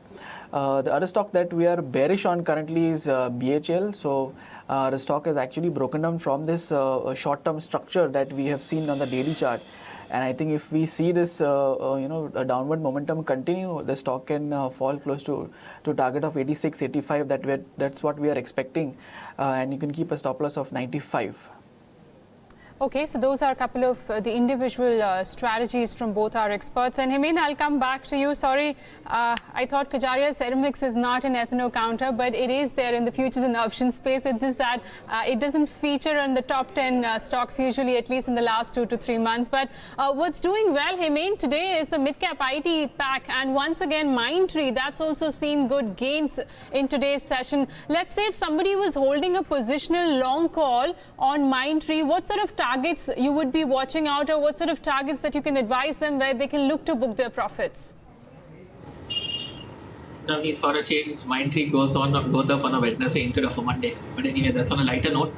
S9: The other stock that we are bearish on currently is BHL. So the stock has actually broken down from this short-term structure that we have seen on the daily chart. And I think if we see this, a downward momentum continue, the stock can fall close to target of 86, 85. That's what we are expecting. And you can keep a stop loss of 95.
S8: Okay, so those are a couple of the individual strategies from both our experts. And Hemen, I'll come back to you. Sorry, I thought Kapadia Ceramics is not an F&O counter, but it is there in the futures and options space. It's just that it doesn't feature on the top 10 stocks usually, at least in the last 2 to 3 months. But what's doing well, Hemen, today is the mid-cap IT pack. And once again, Mindtree, that's also seen good gains in today's session. Let's say if somebody was holding a positional long call on Mindtree, what sort of targets you would be watching out, or what sort of targets that you can advise them where they can look to book their profits?
S7: I mean, for a change, Mindtree goes up on a Wednesday instead of a Monday. But anyway, that's on a lighter note.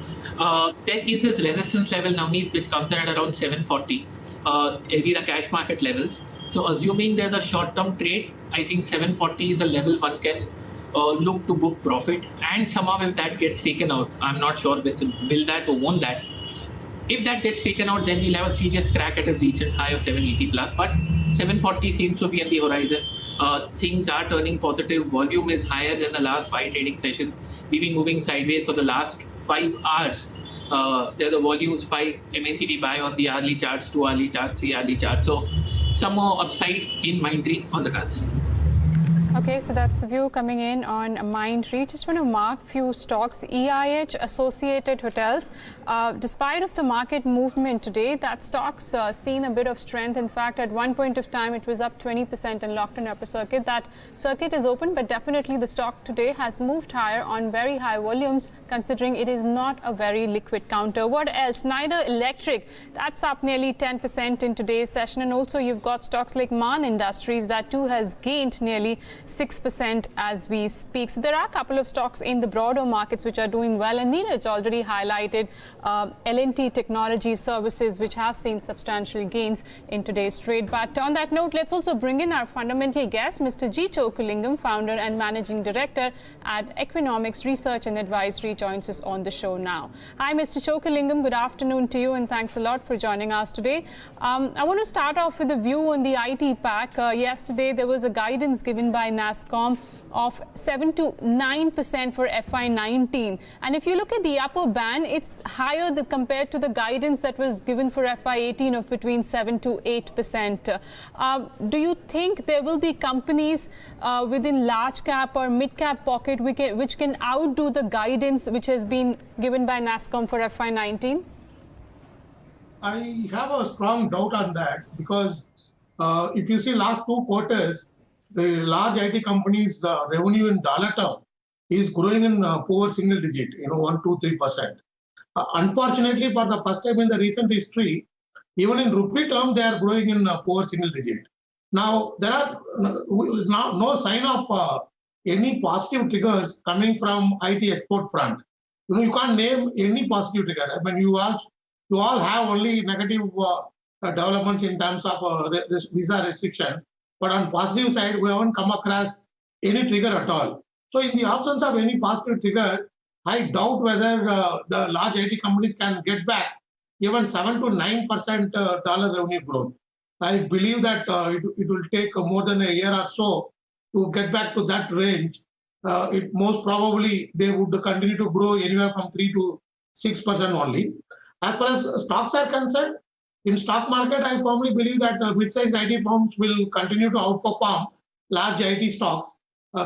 S7: There is this resistance level now, which comes in at around 740. These are cash market levels. So assuming there's a short-term trade, I think 740 is a level one can look to book profit. And somehow if that gets taken out, I'm not sure will that or won't that. If that gets taken out, then we'll have a serious crack at its recent high of 780 plus. But 740 seems to be on the horizon. Things are turning positive. Volume is higher than the last 5 trading sessions. We've been moving sideways for the last 5 hours. There's a volume spike, MACD buy on the hourly charts, 2 hourly charts, 3 hourly charts. So some more upside in Mindtree on the cards.
S8: Okay, so that's the view coming in on Mindtree. Just want to mark few stocks. EIH, Associated Hotels. Despite of the market movement today, that stock's seen a bit of strength. In fact, at one point of time, it was up 20% and locked in upper circuit. That circuit is open, but definitely the stock today has moved higher on very high volumes, considering it is not a very liquid counter. What else? Schneider Electric, that's up nearly 10% in today's session. And also you've got stocks like MAN Industries, that too has gained nearly 6% as we speak. So there are a couple of stocks in the broader markets which are doing well, and Neeraj already highlighted L&T Technology Services, which has seen substantial gains in today's trade. But on that note, let's also bring in our fundamental guest, Mr. G. Chokkalingam, founder and managing director at Equinomics Research and Advisory, joins us on the show now. Hi, Mr. Chokkalingam. Good afternoon to you, and thanks a lot for joining us today. I want to start off with a view on the IT pack. Yesterday, there was a guidance given by NASSCOM of 7 to 9% for FY19. And if you look at the upper band, it's higher compared to the guidance that was given for FY18 of between 7 to 8%. Do you think there will be companies within large cap or mid cap pocket which can outdo the guidance which has been given by NASSCOM for FY19?
S10: I have a strong doubt on that because if you see last 2 quarters, the large IT companies' revenue in dollar term is growing in poor single digit, 1, 2, 3%. Unfortunately, for the first time in the recent history, even in rupee term, they are growing in poor single digit. Now, there are no sign of any positive triggers coming from IT export front. You can't name any positive trigger. I mean, you all have only negative developments in terms of visa restrictions. But on positive side, we haven't come across any trigger at all. So in the absence of any positive trigger, I doubt whether the large IT companies can get back even 7 to 9% dollar revenue growth. I believe that it will take more than a year or so to get back to that range. Most probably, they would continue to grow anywhere from 3 to 6% only. As far as stocks are concerned, in stock market, I firmly believe that mid-sized IT firms will continue to outperform large IT stocks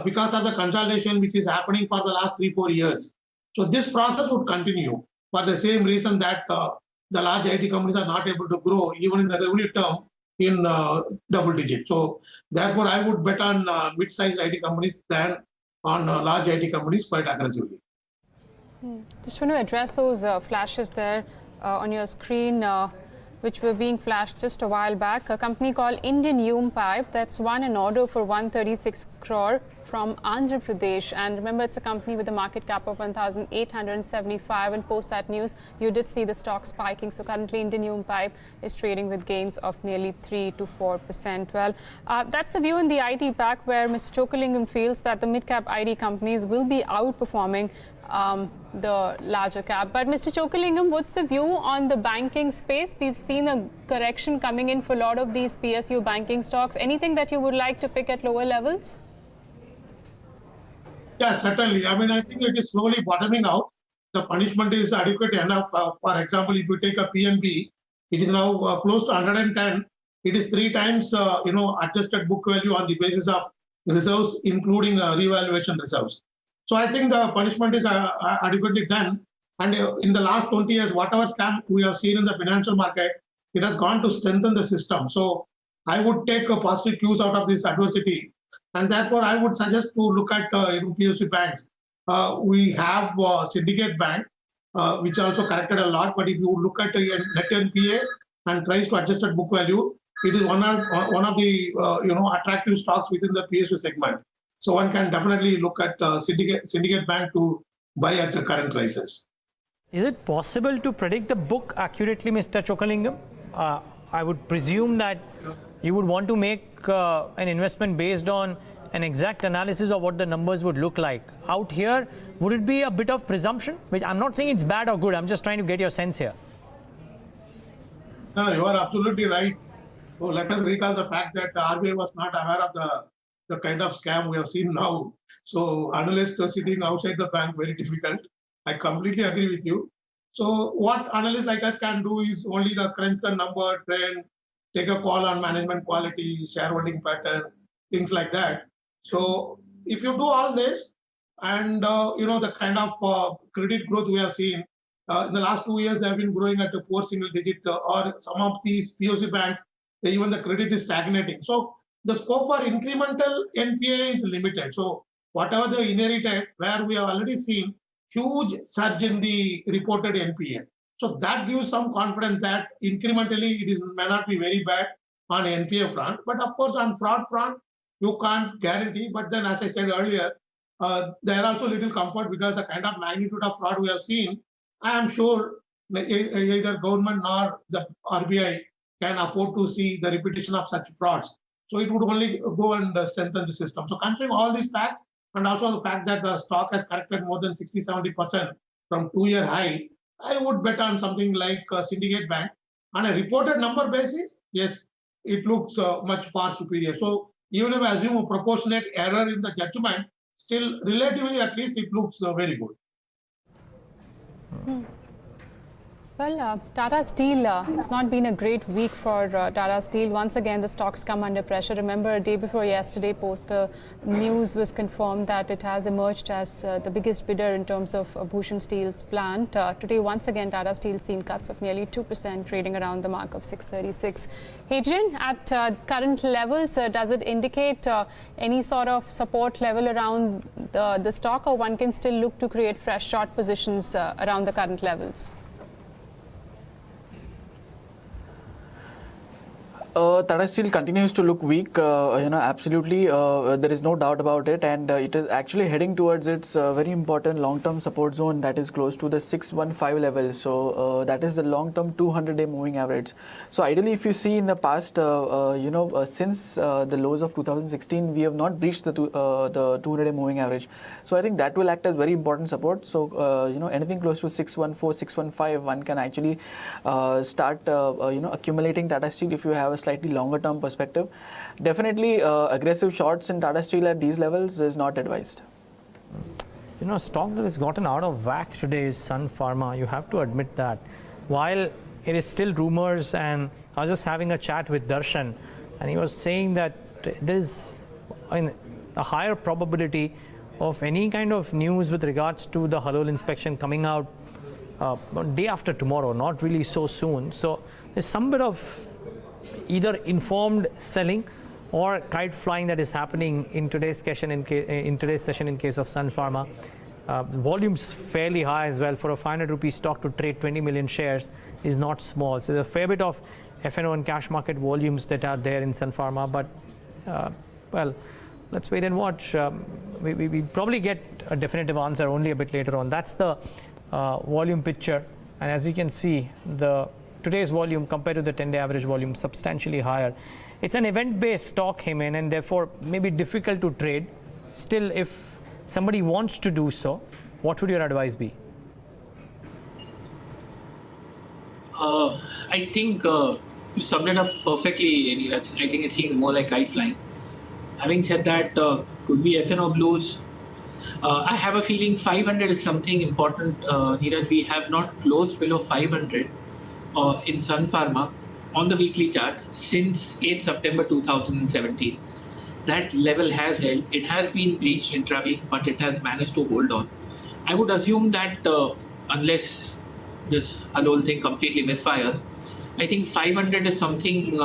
S10: because of the consolidation which is happening for the last 3-4 years. So this process would continue for the same reason that the large IT companies are not able to grow even in the revenue term in double digits. So therefore, I would bet on mid-sized IT companies than on large IT companies quite aggressively.
S8: Just want to address those flashes there on your screen, which were being flashed just a while back. A company called Indian Hume Pipe that's won an order for 136 crore from Andhra Pradesh. And remember, it's a company with a market cap of 1,875. And post that news, you did see the stock spiking. So currently, Indian Hume Pipe is trading with gains of nearly 3 to 4%. Well, that's the view in the IT pack, where Mr. Chokkalingam feels that the mid-cap IT companies will be outperforming the larger cap. But Mr. Chokkalingam, what's the view on the banking space? We've seen a correction coming in for a lot of these PSU banking stocks. Anything that you would like to pick at lower levels?
S10: Yeah, certainly. I mean, I think it is slowly bottoming out. The punishment is adequate enough. For example, if you take a PNB, it is now close to 110. It is 3 times, adjusted book value on the basis of reserves, including revaluation reserves. So I think the punishment is adequately done. And in the last 20 years, whatever scam we have seen in the financial market, it has gone to strengthen the system. So I would take a positive cues out of this adversity. And therefore, I would suggest to look at PSU banks. We have Syndicate Bank, which also corrected a lot. But if you look at the net NPA and price to adjusted book value, it is one of the attractive stocks within the PSU segment. So one can definitely look at Syndicate Bank to buy at the current prices.
S1: Is it possible to predict the book accurately, Mr. Chokkalingam? I would presume that you would want to make an investment based on an exact analysis of what the numbers would look like. Out here, would it be a bit of presumption? Which I'm not saying it's bad or good. I'm just trying to get your sense here.
S10: No, you are absolutely right. So let us recall the fact that the RBI was not aware of the kind of scam we have seen now. So analysts are sitting outside the bank, very difficult. I completely agree with you. So what analysts like us can do is only the crunch the number, trend, take a call on management quality, shareholding pattern, things like that. So if you do all this and, the kind of credit growth we have seen, in the last 2 years, they have been growing at a poor single digit or some of these POC banks, even the credit is stagnating. So the scope for incremental NPA is limited. So whatever the inherited, where we have already seen huge surge in the reported NPA. So that gives some confidence that incrementally may not be very bad on NPA front. But of course, on fraud front, you can't guarantee. But then, as I said earlier, there are also little comfort because the kind of magnitude of fraud we have seen, I am sure either government nor the RBI can afford to see the repetition of such frauds. So it would only go and strengthen the system. So considering all these facts, and also the fact that the stock has corrected more than 60-70% from 2-year high, I would bet on something like Syndicate Bank. On a reported number basis, yes, it looks much far superior. So even if I assume a proportionate error in the judgment, still relatively at least it looks very good.
S8: Well, Tata Steel, it's not been a great week for Tata Steel. Once again, the stocks come under pressure. Remember, a day before yesterday, post the news was confirmed that it has emerged as the biggest bidder in terms of Bhushan Steel's plant. Today, once again, Tata Steel seen cuts of nearly 2%, trading around the mark of 636. Hadrien, at current levels, does it indicate any sort of support level around the stock, or one can still look to create fresh short positions around the current levels?
S9: Tata Steel continues to look weak, absolutely, there is no doubt about it, and it is actually heading towards its very important long-term support zone that is close to the 615 level. So that is the long-term 200-day moving average. So ideally, if you see in the past, since the lows of 2016, we have not breached the 200-day moving average. So I think that will act as very important support. So anything close to 614, 615, one can actually start accumulating Tata Steel if you have a slightly longer term perspective. Definitely aggressive shorts in Tata Steel at these levels is not advised.
S1: A stock that has gotten out of whack today is Sun Pharma. You have to admit that. While it is still rumors, and I was just having a chat with Darshan, and he was saying that there is a higher probability of any kind of news with regards to the halal inspection coming out day after tomorrow, not really so soon. So there's some bit of either informed selling or kite flying that is happening in today's session in case of Sun Pharma. Volumes fairly high as well. For a 500 rupee stock to trade 20 million shares is not small. So there's a fair bit of F&O and cash market volumes that are there in Sun Pharma. But well, let's wait and watch. We probably get a definitive answer only a bit later on. That's the volume picture, and as you can see, today's volume compared to the 10-day average volume substantially higher. It's an event-based stock, Hemen, and therefore maybe difficult to trade. Still, if somebody wants to do so, what would your advice be?
S7: I think you summed it up perfectly, Neeraj. I think it seems more like kite flying. Having said that, could be F&O blues. I have a feeling 500 is something important, Neeraj. We have not closed below 500 in Sun Pharma on the weekly chart since 8th September 2017. That level has held. It has been breached intra-week, but it has managed to hold on. I would assume that unless this halal thing completely misfires, I think 500 is something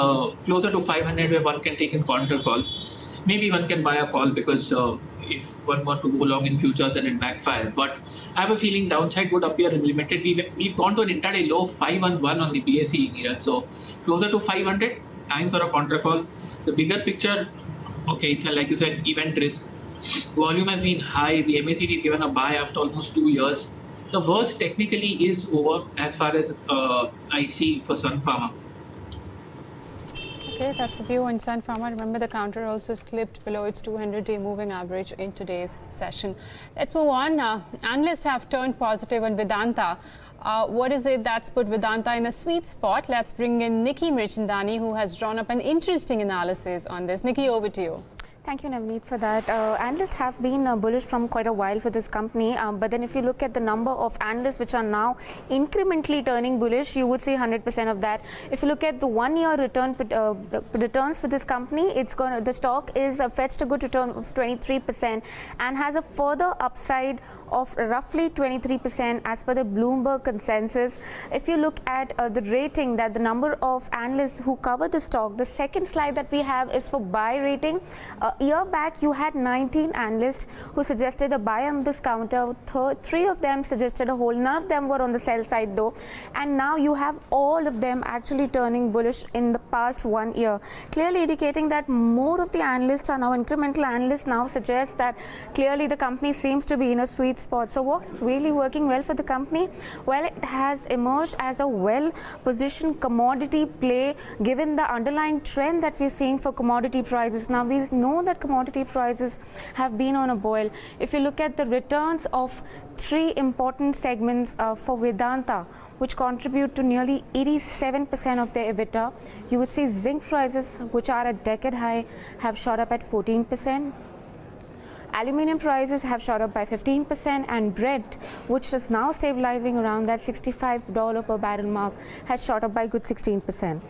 S7: closer to 500 where one can take a counter call. Maybe one can buy a call because if one wants to go long in futures and it backfires. But I have a feeling downside would appear limited. We've gone to an intraday low 511 on the BSE, Neeraj. So closer to 500, time for a counter call. The bigger picture, okay, it's like you said, event risk. Volume has been high. The MACD given a buy after almost 2 years. The worst technically is over as far as I see for Sun Pharma.
S8: Okay, that's a view on Sun Pharma. Remember, the counter also slipped below its 200-day moving average in today's session. Let's move on. Analysts have turned positive on Vedanta. What is it that's put Vedanta in a sweet spot? Let's bring in Nikki Mirchandani, who has drawn up an interesting analysis on this. Nikki, over to you.
S11: Thank you, Navneet, for that. Analysts have been bullish from quite a while for this company, but then if you look at the number of analysts which are now incrementally turning bullish, you would see 100% of that. If you look at the 1 year returns for this company, the stock is fetched a good return of 23% and has a further upside of roughly 23% as per the Bloomberg consensus. If you look at the rating, that the number of analysts who cover the stock, the second slide that we have is for buy rating. year back, you had 19 analysts who suggested a buy on this counter. 3 of them suggested a hold. None of them were on the sell side though. And now you have all of them actually turning bullish in the past 1 year, clearly indicating that more of the analysts are now incremental analysts now suggest that clearly the company seems to be in a sweet spot. So what's really working well for the company? Well, it has emerged as a well-positioned commodity play given the underlying trend that we're seeing for commodity prices. Now we know that commodity prices have been on a boil. If you look at the returns of 3 important segments for Vedanta, which contribute to nearly 87% of their EBITDA, you would see zinc prices, which are at decade high, have shot up at 14%. Aluminium prices have shot up by 15%, and Brent, which is now stabilizing around that $65 per barrel mark, has shot up by a good 16%.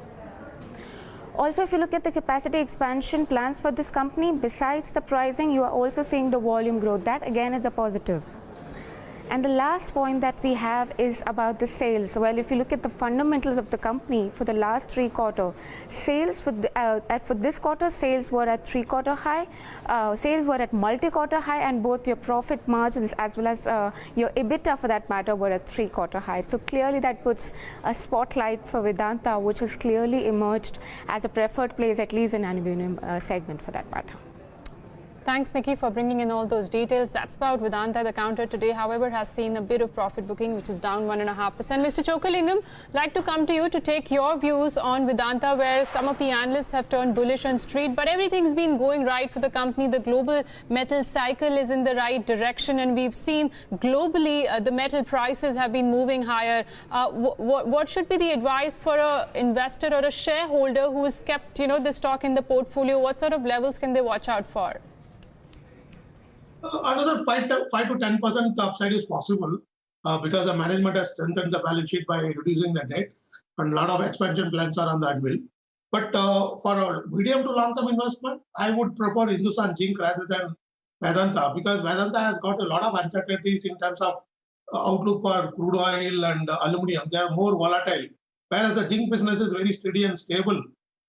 S11: Also, if you look at the capacity expansion plans for this company, besides the pricing, you are also seeing the volume growth. That again is a positive. And the last point that we have is about the sales. Well, if you look at the fundamentals of the company for the last 3 quarters, sales for this quarter, sales were at 3-quarter high, sales were at multi-quarter high, and both your profit margins as well as your EBITDA for that matter were at 3-quarter high. So clearly that puts a spotlight for Vedanta, which has clearly emerged as a preferred place, at least in aluminum segment for that matter.
S8: Thanks, Nikki, for bringing in all those details. That's about Vedanta. The counter today, however, has seen a bit of profit booking, which is down 1.5%. Mr. Chokkalingam, like to come to you to take your views on Vedanta, where some of the analysts have turned bullish on street, but everything's been going right for the company. The global metal cycle is in the right direction, and we've seen globally the metal prices have been moving higher. What should be the advice for an investor or a shareholder who has kept, the stock in the portfolio? What sort of levels can they watch out for?
S10: Another 5 to 10% upside is possible because the management has strengthened the balance sheet by reducing the debt, and a lot of expansion plans are on the anvil. But for a medium to long-term investment, I would prefer Hindustan Zinc rather than Vedanta, because Vedanta has got a lot of uncertainties in terms of outlook for crude oil and aluminum. They are more volatile, whereas the zinc business is very steady and stable.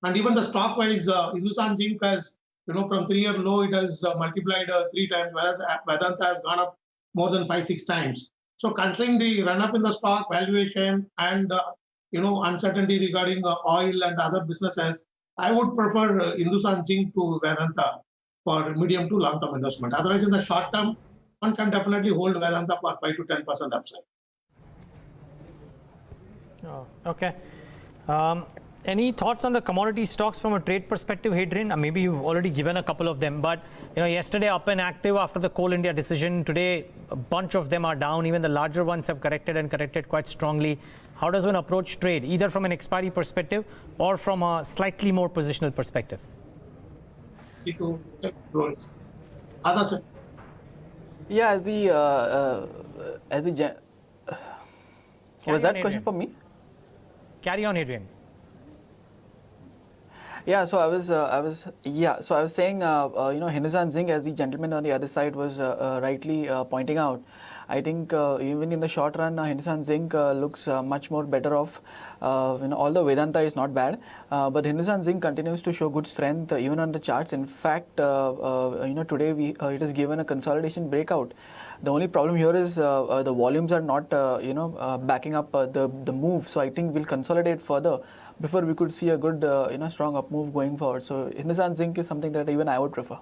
S10: And even the stock-wise, Hindustan Zinc has, from 3-year low, it has multiplied 3 times, whereas Vedanta has gone up more than 5-6 times. So considering the run-up in the stock valuation and, uncertainty regarding oil and other businesses, I would prefer Hindustan Zinc to Vedanta for medium to long-term investment. Otherwise, in the short term, one can definitely hold Vedanta for 5 to 10% upside.
S1: Oh, okay. Any thoughts on the commodity stocks from a trade perspective, Hadrien? Maybe you've already given a couple of them, but yesterday up and active after the Coal India decision. Today, a bunch of them are down. Even the larger ones have corrected and corrected quite strongly. How does one approach trade, either from an expiry perspective or from a slightly more positional perspective?
S9: Yeah, was that question for me?
S1: Carry on, Hadrien.
S9: Yeah, so I was saying, Hindustan Zinc, as the gentleman on the other side was rightly pointing out, I think even in the short run, Hindustan Zinc looks much more better off. Although Vedanta is not bad, but Hindustan Zinc continues to show good strength even on the charts. In fact, today it has given a consolidation breakout. The only problem here is the volumes are not, backing up the move. So I think we'll consolidate further before we could see a good, strong up move going forward. So Hindustan Zinc is something that even I would prefer.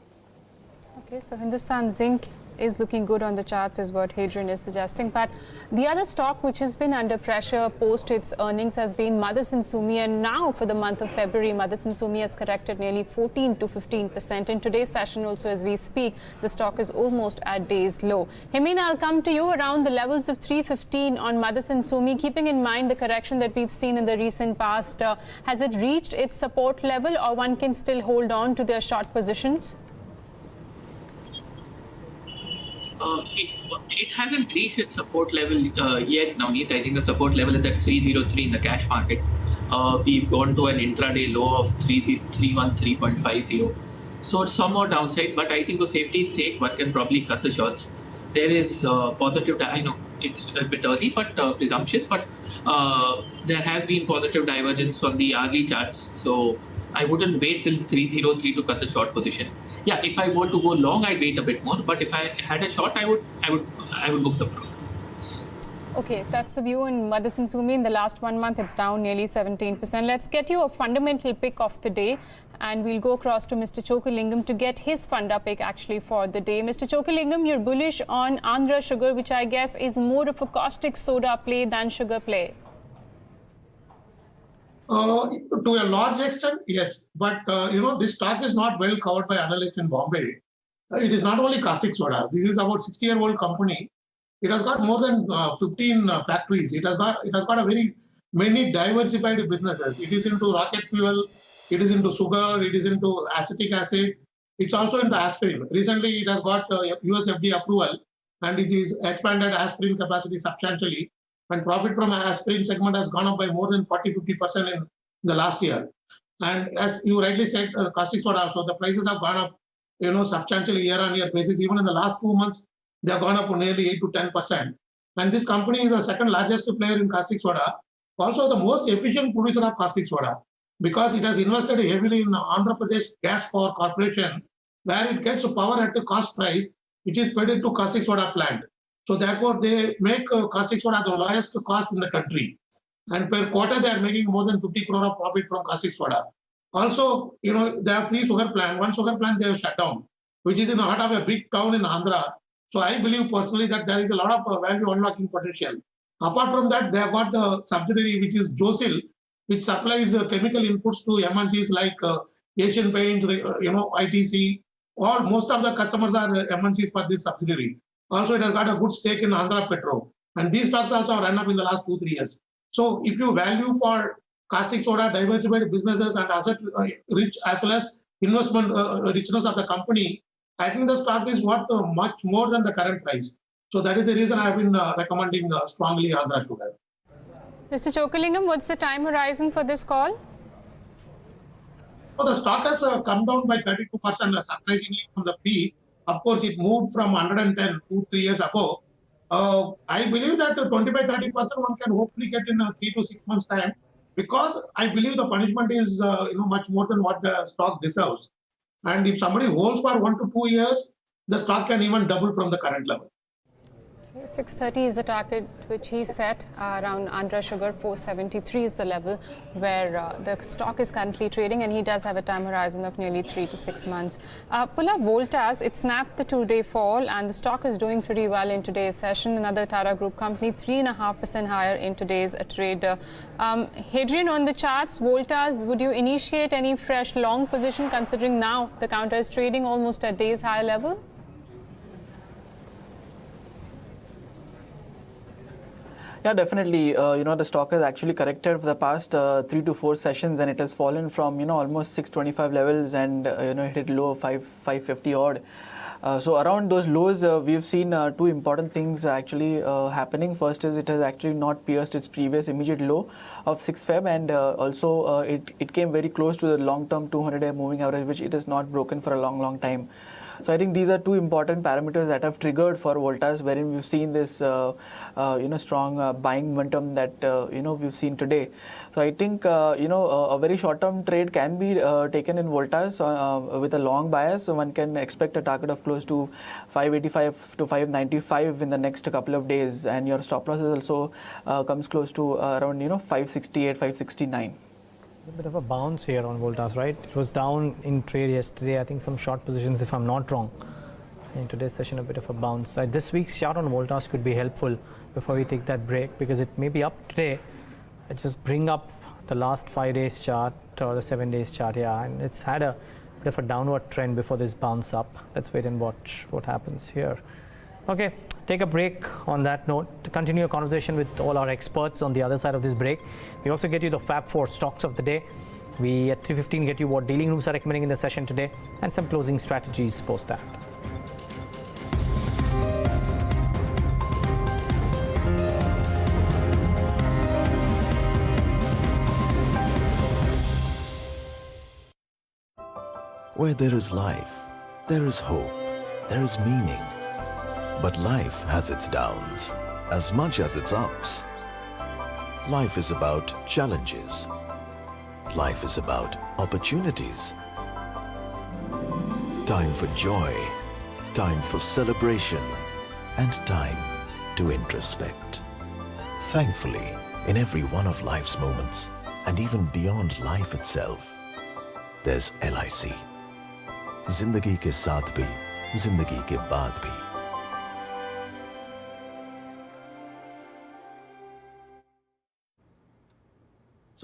S8: Okay, so Hindustan Zinc is looking good on the charts is what Hadrien is suggesting. But the other stock which has been under pressure post its earnings has been Motherson Sumi, and now for the month of February, Motherson Sumi has corrected nearly 14 to 15%. In today's session also, as we speak, the stock is almost at day's low. Hemen, I'll come to you around the levels of 315 on Motherson Sumi, keeping in mind the correction that we've seen in the recent past. Has it reached its support level, or one can still hold on to their short positions?
S7: It hasn't reached its support level yet, Navneet. I think the support level is at 303 in the cash market. We've gone to an intraday low of 313.50. So it's some more downside, but I think for safety's sake, one can probably cut the shorts. There is positive, I know it's a bit early, but presumptuous, but there has been positive divergence on the hourly charts. So I wouldn't wait till 303 to cut the short position. Yeah, if I were to go long, I'd wait a bit more. But if I had a short, I would book some profits.
S8: Okay, that's the view in Madison Sumi. In the last 1 month, it's down nearly 17%. Let's get you a fundamental pick of the day, and we'll go across to Mr. Chokkalingam to get his funda pick actually for the day. Mr. Chokkalingam, you're bullish on Andhra Sugar, which I guess is more of a caustic soda play than sugar play.
S10: To a large extent, yes. But, this stock is not well covered by analysts in Bombay. It is not only caustic soda. This is about 60-year-old company. It has got more than 15 factories. It has got a many diversified businesses. It is into rocket fuel. It is into sugar. It is into acetic acid. It's also into aspirin. Recently, it has got US FDA approval, and it is expanded aspirin capacity substantially. And profit from aspirin segment has gone up by more than 40-50% in the last year. And as you rightly said, caustic soda also, the prices have gone up, substantially year-on-year basis. Even in the last 2 months, they have gone up nearly 8 to 10%. And this company is the second largest player in caustic soda, also the most efficient producer of caustic soda, because it has invested heavily in Andhra Pradesh Gas Power Corporation, where it gets power at the cost price, which is paid into caustic soda plant. So therefore, they make caustic soda at the lowest cost in the country. And per quarter, they are making more than 50 crore of profit from caustic soda. Also, there are 3 sugar plants. One sugar plant they have shut down, which is in the heart of a big town in Andhra. So I believe personally that there is a lot of value unlocking potential. Apart from that, they have got the subsidiary which is Josil, which supplies chemical inputs to MNCs like Asian Paints, ITC. Most of the customers are MNCs for this subsidiary. Also, it has got a good stake in Andhra Petro. And these stocks also have run up in the last 2-3 years. So if you value for caustic soda, diversified businesses and asset rich as well as investment richness of the company, I think the stock is worth much more than the current price. So that is the reason I have been recommending strongly Andhra Sugar.
S8: Mr. Chokkalingam, what's the time horizon for this call?
S10: So the stock has come down by 32%, surprisingly from the peak. Of course, it moved from 110 2-3 years ago. I believe that 25-30% one can hopefully get in 3 to 6 months' time, because I believe the punishment is much more than what the stock deserves. And if somebody holds for 1 to 2 years, the stock can even double from the current level.
S8: 630 is the target which he set around Andhra Sugar. 473 is the level where the stock is currently trading, and he does have a time horizon of nearly 3 to 6 months. Pull up Voltas. It snapped the 2-day fall, and the stock is doing pretty well in today's session. Another Tata Group company, 3.5% higher in today's trade. Hadrien, on the charts, Voltas, would you initiate any fresh long position, considering now the counter is trading almost at day's high level?
S9: Yeah, definitely. The stock has actually corrected for the past 3 to 4 sessions, and it has fallen from almost 625 levels and it hit low of 550 odd. So around those lows, we've seen 2 important things actually happening. First is it has actually not pierced its previous immediate low of 6 Feb, and also it came very close to the long-term 200-day moving average, which it has not broken for a long time. So I think these are 2 important parameters that have triggered for Voltas, wherein we've seen this strong buying momentum that we've seen today. So I think a very short-term trade can be taken in Voltas with a long bias. So one can expect a target of close to 585 to 595 in the next couple of days, and your stop loss also comes close to around 568, 569.
S1: A bit of a bounce here on Voltas, right? It was down in trade yesterday. I think some short positions, if I'm not wrong. In today's session, a bit of a bounce. This week's chart on Voltas could be helpful before we take that break, because it may be up today. I just bring up the last 5 days chart or the 7 days chart, yeah, and it's had a bit of a downward trend before this bounce up. Let's wait and watch what happens here. Okay, take a break on that note to continue a conversation with all our experts on the other side of this break. We also get you the Fab 4 stocks of the day. We at 3:15 get you what dealing rooms are recommending in the session today, and some closing strategies post that.
S12: Where there is life, there is hope, there is meaning. But life has its downs as much as its ups. Life is about challenges. life is about opportunities. Time for joy, time for celebration, and time to introspect. Thankfully, in every one of life's moments, and even beyond life itself, there's LIC. Zindagi ke saath bhi, zindagi ke baad bhi.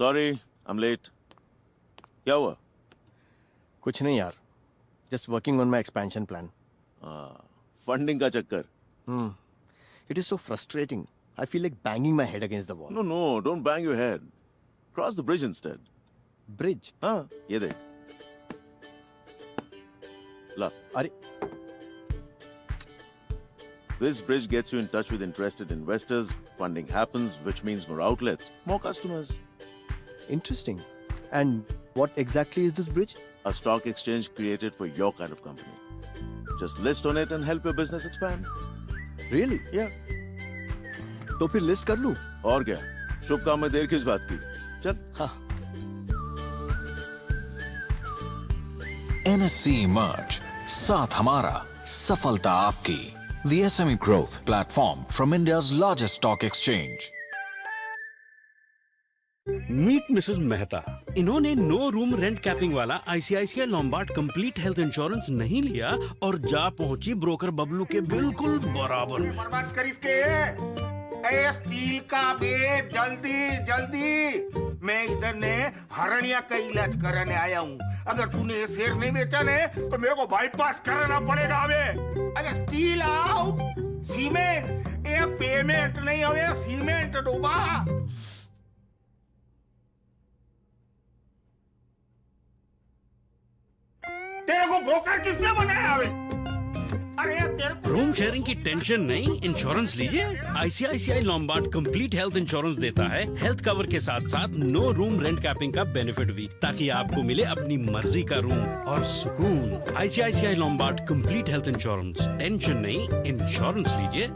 S13: Sorry, I'm late. क्या हुआ?
S14: कुछ नहीं यार. Just working on my expansion plan.
S13: Funding का चक्कर.
S14: It is so frustrating. I feel like banging my head against the wall.
S13: No, don't bang your head. Cross the bridge instead.
S14: Bridge?
S13: हाँ, ये देख. ला.
S14: अरे.
S13: This bridge gets you in touch with interested investors. Funding happens, which means more outlets, more customers.
S14: Interesting. And what exactly is this bridge?
S13: A stock exchange created for your kind of company. Just list on it and help your business expand.
S14: Really?
S13: Yeah.
S14: तो फिर list कर लूं?
S13: और क्या? शुभ काम में देर किस बात की? चल.
S14: हाँ.
S15: NSE Emerge. साथ हमारा, सफलता आपकी. The SME Growth Platform from India's largest stock exchange.
S16: Meet Mrs Mehta. इन्होंने नो रूम रेंट कैपिंग वाला ICICI Lombard complete health insurance नहीं लिया और जा पहुंची ब्रोकर बबलू के बिल्कुल बराबर में.
S17: बर्बाद कर इसके. ए स्टील का बेच जल्दी. मैं इधर ने हरणिया का इलाज कराने आया हूँ. अगर तूने ये शेयर नहीं बेचा ने तो मेरे को बाईपास कराना पड़ेगा. अरे स्टील आउट, सीमेंट. ये पेमेंट नहीं हो, सीमेंट डूबा. तेरे को ब्रोकर किसने बनाया? अरे तेरे को
S16: रूम शेयरिंग की टेंशन नहीं, इंश्योरेंस लीजिए. ICICI Lombard complete health insurance देता है हेल्थ कवर के साथ साथ नो रूम रेंट कैपिंग का बेनिफिट भी, ताकि आपको मिले अपनी मर्जी का रूम और सुकून. ICICI Lombard complete health insurance. Tension नहीं, इंश्योरेंस लीजिए.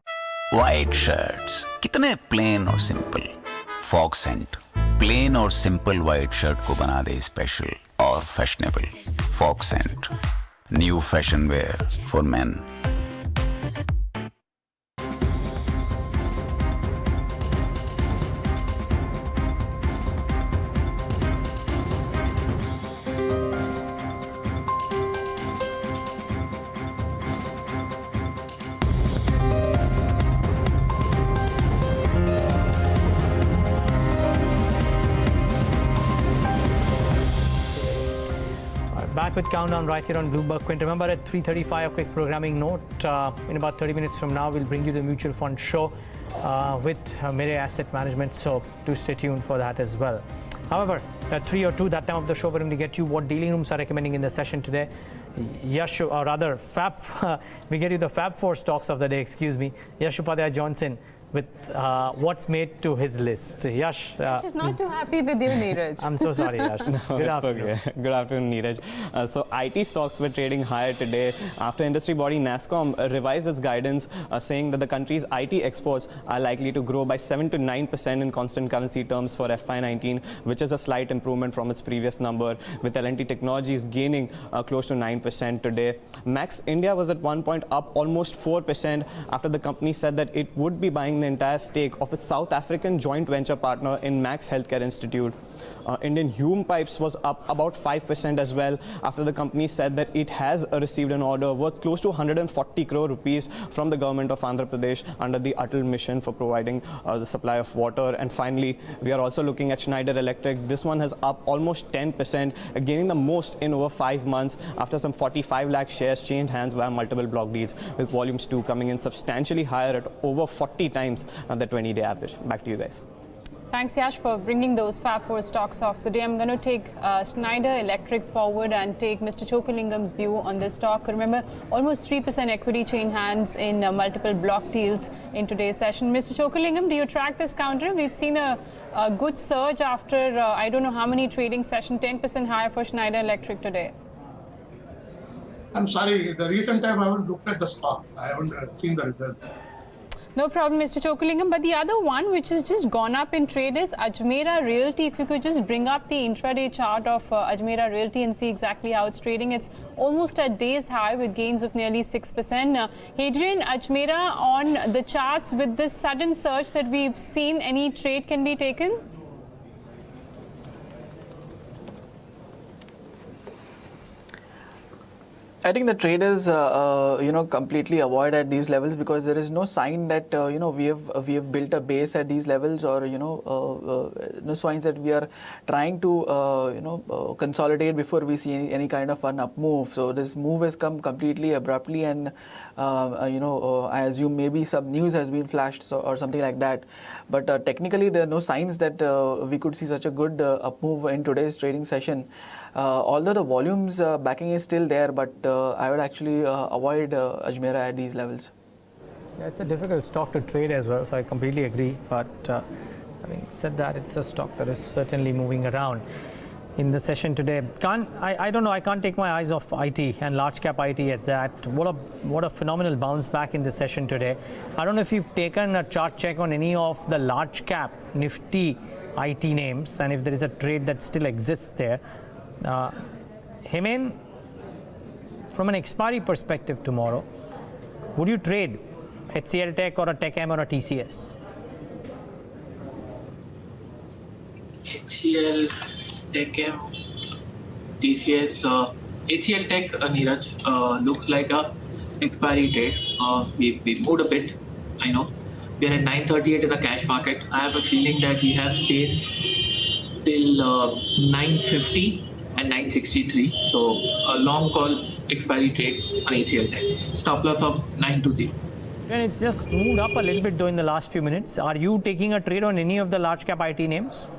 S18: व्हाइट शर्ट्स कितने प्लेन और सिंपल. फॉक्सेंट प्लेन और सिंपल व्हाइट शर्ट को बना दे स्पेशल और fashionable. Foxcent, new fashion wear for men.
S1: Back with Countdown right here on Bloomberg Quint. Remember at 3:35, a quick programming note. In about 30 minutes from now, we'll bring you the mutual fund show with Mere Asset Management. So do stay tuned for that as well. However, at 3 or 2, that time of the show, we're going to get you what dealing rooms are recommending in the session today. Yash, or rather, we get you the Fab 4 stocks of the day, excuse me. Yash Upadhyay Johnson with what's made to his list. Yash.
S8: Yash is not too happy with you, Neeraj.
S1: I'm so sorry, Yash. Good afternoon.
S19: Okay. Good afternoon, Neeraj. So IT stocks were trading higher today after industry body NASSCOM revised its guidance, saying that the country's IT exports are likely to grow by 7 to 9% in constant currency terms for FY19, which is a slight improvement from its previous number, with L&T Technologies gaining close to 9% today. Max India was at one point up almost 4% after the company said that it would be buying the entire stake of its South African joint venture partner in Max Healthcare Institute. Indian Hume Pipes was up about 5% as well after the company said that it has received an order worth close to 140 crore rupees from the government of Andhra Pradesh under the Atal mission for providing the supply of water. And finally, we are also looking at Schneider Electric. This one has up almost 10%, gaining the most in over 5 months after some 45 lakh shares changed hands via multiple block deals, with volumes too coming in substantially higher at over 40 times the 20-day average. Back to you guys.
S8: Thanks, Yash, for bringing those Fab 4 stocks of the day. I'm going to take Schneider Electric forward and take Mr. Chokkalingam's view on this stock. Remember, almost 3% equity change hands in multiple block deals in today's session. Mr. Chokkalingam, do you track this counter? We've seen a good surge after I don't know how many trading session, 10% higher for Schneider Electric today.
S10: I'm sorry, the recent time I haven't looked at the stock. I haven't seen the results.
S8: No problem, Mr. Chokkalingam. But the other one which has just gone up in trade is Ajmera Realty. If you could just bring up the intraday chart of Ajmera Realty and see exactly how it's trading. It's almost at day's high with gains of nearly 6%. Hadrien, Ajmera on the charts with this sudden surge that we've seen, any trade can be taken?
S9: I think the trade is, completely avoid at these levels because there is no sign that we have built a base at these levels, or no signs that we are trying to consolidate before we see any kind of an up move. So this move has come completely abruptly, and I assume maybe some news has been flashed or something like that. But technically, there are no signs that we could see such a good up move in today's trading session. Although the volumes backing is still there, but I would actually avoid Ajmera at these levels.
S1: Yeah, it's a difficult stock to trade as well, so I completely agree. But having said that, it's a stock that is certainly moving around in the session today. I don't know, I can't take my eyes off IT and large cap IT at that. What a phenomenal bounce back in the session today. I don't know if you've taken a chart check on any of the large cap Nifty IT names and if there is a trade that still exists there. Hemen, from an expiry perspective tomorrow, would you trade HCL Tech or a TechM or a TCS?
S7: HCL, TechM, TCS, HCL Tech, Neeraj, looks like a expiry trade. We moved a bit, I know. We are at 938 in the cash market. I have a feeling that we have space till 950 and 963. So a long call expiry trade on HCL Tech. Stop loss of 920.
S1: And it's just moved up a little bit though in the last few minutes. Are you taking a trade on any of the large cap IT names?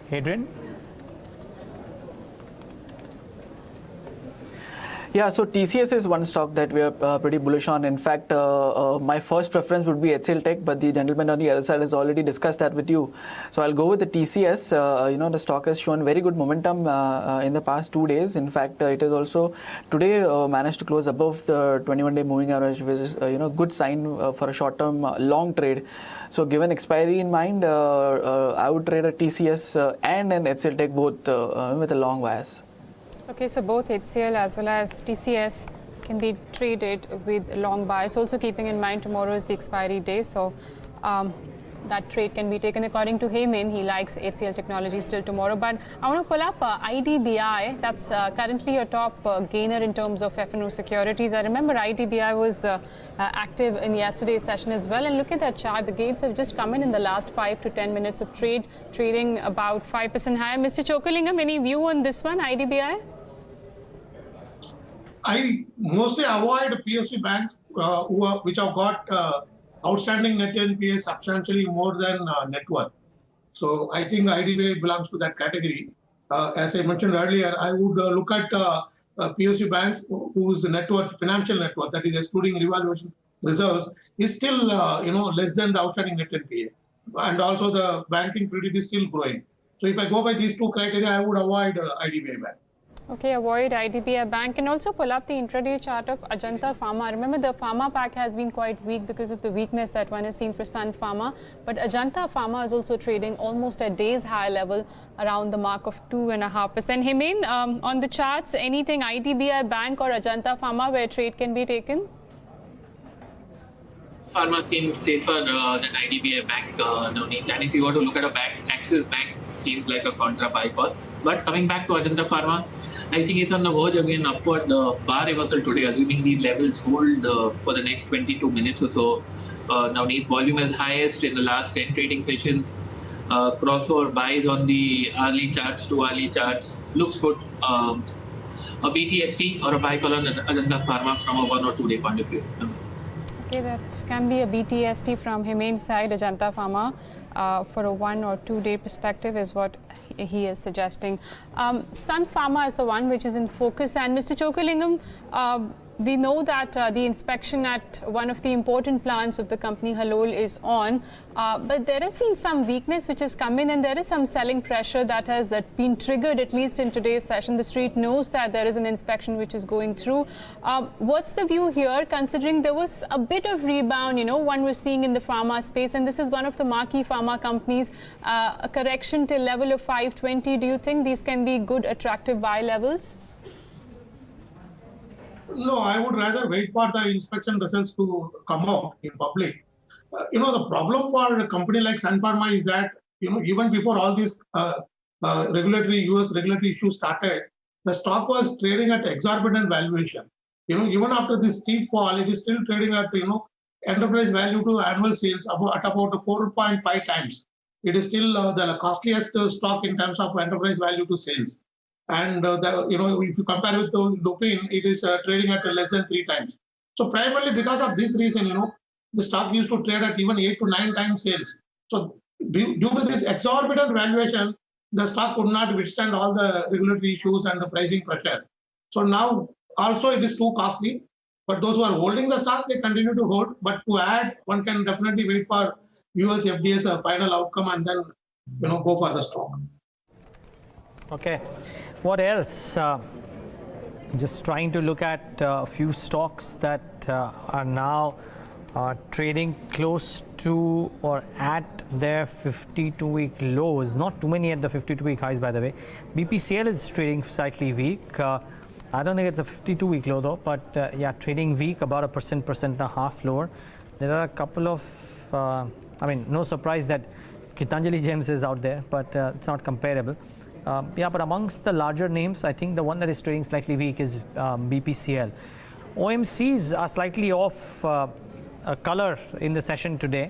S1: Hadrien?
S9: Yeah, so TCS is one stock that we are pretty bullish on. In fact, my first preference would be HCL Tech, but the gentleman on the other side has already discussed that with you. So I'll go with the TCS. The stock has shown very good momentum in the past 2 days. In fact, it has also today managed to close above the 21-day moving average, which is good sign for a short-term long trade. So given expiry in mind, I would trade a TCS and an HCL Tech both with a long bias.
S8: Okay, so both HCL as well as TCS can be traded with long bias. Also keeping in mind tomorrow is the expiry day, so that trade can be taken. According to Hemen, he likes HCL Technologies still tomorrow. But I want to pull up IDBI. That's currently a top gainer in terms of F&O securities. I remember IDBI was active in yesterday's session as well. And look at that chart. The gains have just come in the last 5 to 10 minutes of trading about 5% higher. Mr. Chokkalingam, any view on this one, IDBI?
S10: I mostly avoid PSU banks which have got outstanding net NPA substantially more than net worth. So I think IDBI belongs to that category. As I mentioned earlier, I would look at PSU banks whose net worth, financial net worth, that is excluding revaluation reserves, is still less than the outstanding net NPA. And also the banking credit is still growing. So if I go by these two criteria, I would avoid IDBI bank.
S8: Okay, avoid IDBI Bank, and also pull up the intraday chart of Ajanta Pharma. Remember, the Pharma pack has been quite weak because of the weakness that one has seen for Sun Pharma. But Ajanta Pharma is also trading almost at day's high level around the mark of 2.5%. Hemen, on the charts, anything IDBI Bank or Ajanta Pharma where trade can be taken?
S7: Pharma seems safer than IDBI Bank, Navneet. And if you were to look at a bank, Axis Bank seems like a contra buy call. But coming back to Ajanta Pharma, I think it's on the verge again upward bar reversal today, assuming these levels hold for the next 22 minutes or so. Navneet, volume is highest in the last 10 trading sessions. Crossover buys on the hourly charts, 2 hourly charts. Looks good. A BTST or a buy call on Ajanta Pharma from a 1 or 2 day point of view.
S8: Okay, that can be a BTST from Hemen's side, Ajanta Pharma, for a 1 or 2 day perspective is what he is suggesting. Sun Pharma is the one which is in focus. And Mr. Chokkalingam, We know that the inspection at one of the important plants of the company, Halol, is on. But there has been some weakness which has come in, and there is some selling pressure that has been triggered, at least in today's session. The street knows that there is an inspection which is going through. What's the view here, considering there was a bit of rebound, one was seeing in the pharma space, and this is one of the marquee pharma companies, a correction till level of 520. Do you think these can be good, attractive buy levels?
S10: No, I would rather wait for the inspection results to come out in public. The problem for a company like Sun Pharma is that, even before all these US regulatory issues started, the stock was trading at exorbitant valuation. Even after this steep fall, it is still trading at, enterprise value to annual sales at about 4.5 times. It is still the costliest stock in terms of enterprise value to sales. And, if you compare with Lupin, it is trading at less than 3 times. So primarily because of this reason, the stock used to trade at even 8 to 9 times sales. So due to this exorbitant valuation, the stock could not withstand all the regulatory issues and the pricing pressure. So now also it is too costly, but those who are holding the stock, they continue to hold. But to add, one can definitely wait for US FDA's final outcome and then, go for the stock.
S1: Okay. What else? Just trying to look at a few stocks that are now trading close to or at their 52-week lows. Not too many at the 52-week highs, by the way. BPCL is trading slightly weak. I don't think it's a 52-week low though, but yeah, trading weak, about 1.5% lower. There are a couple of, no surprise that Gitanjali Gems is out there, but it's not comparable. But amongst the larger names, I think the one that is trading slightly weak is BPCL. OMCs are slightly off color in the session today.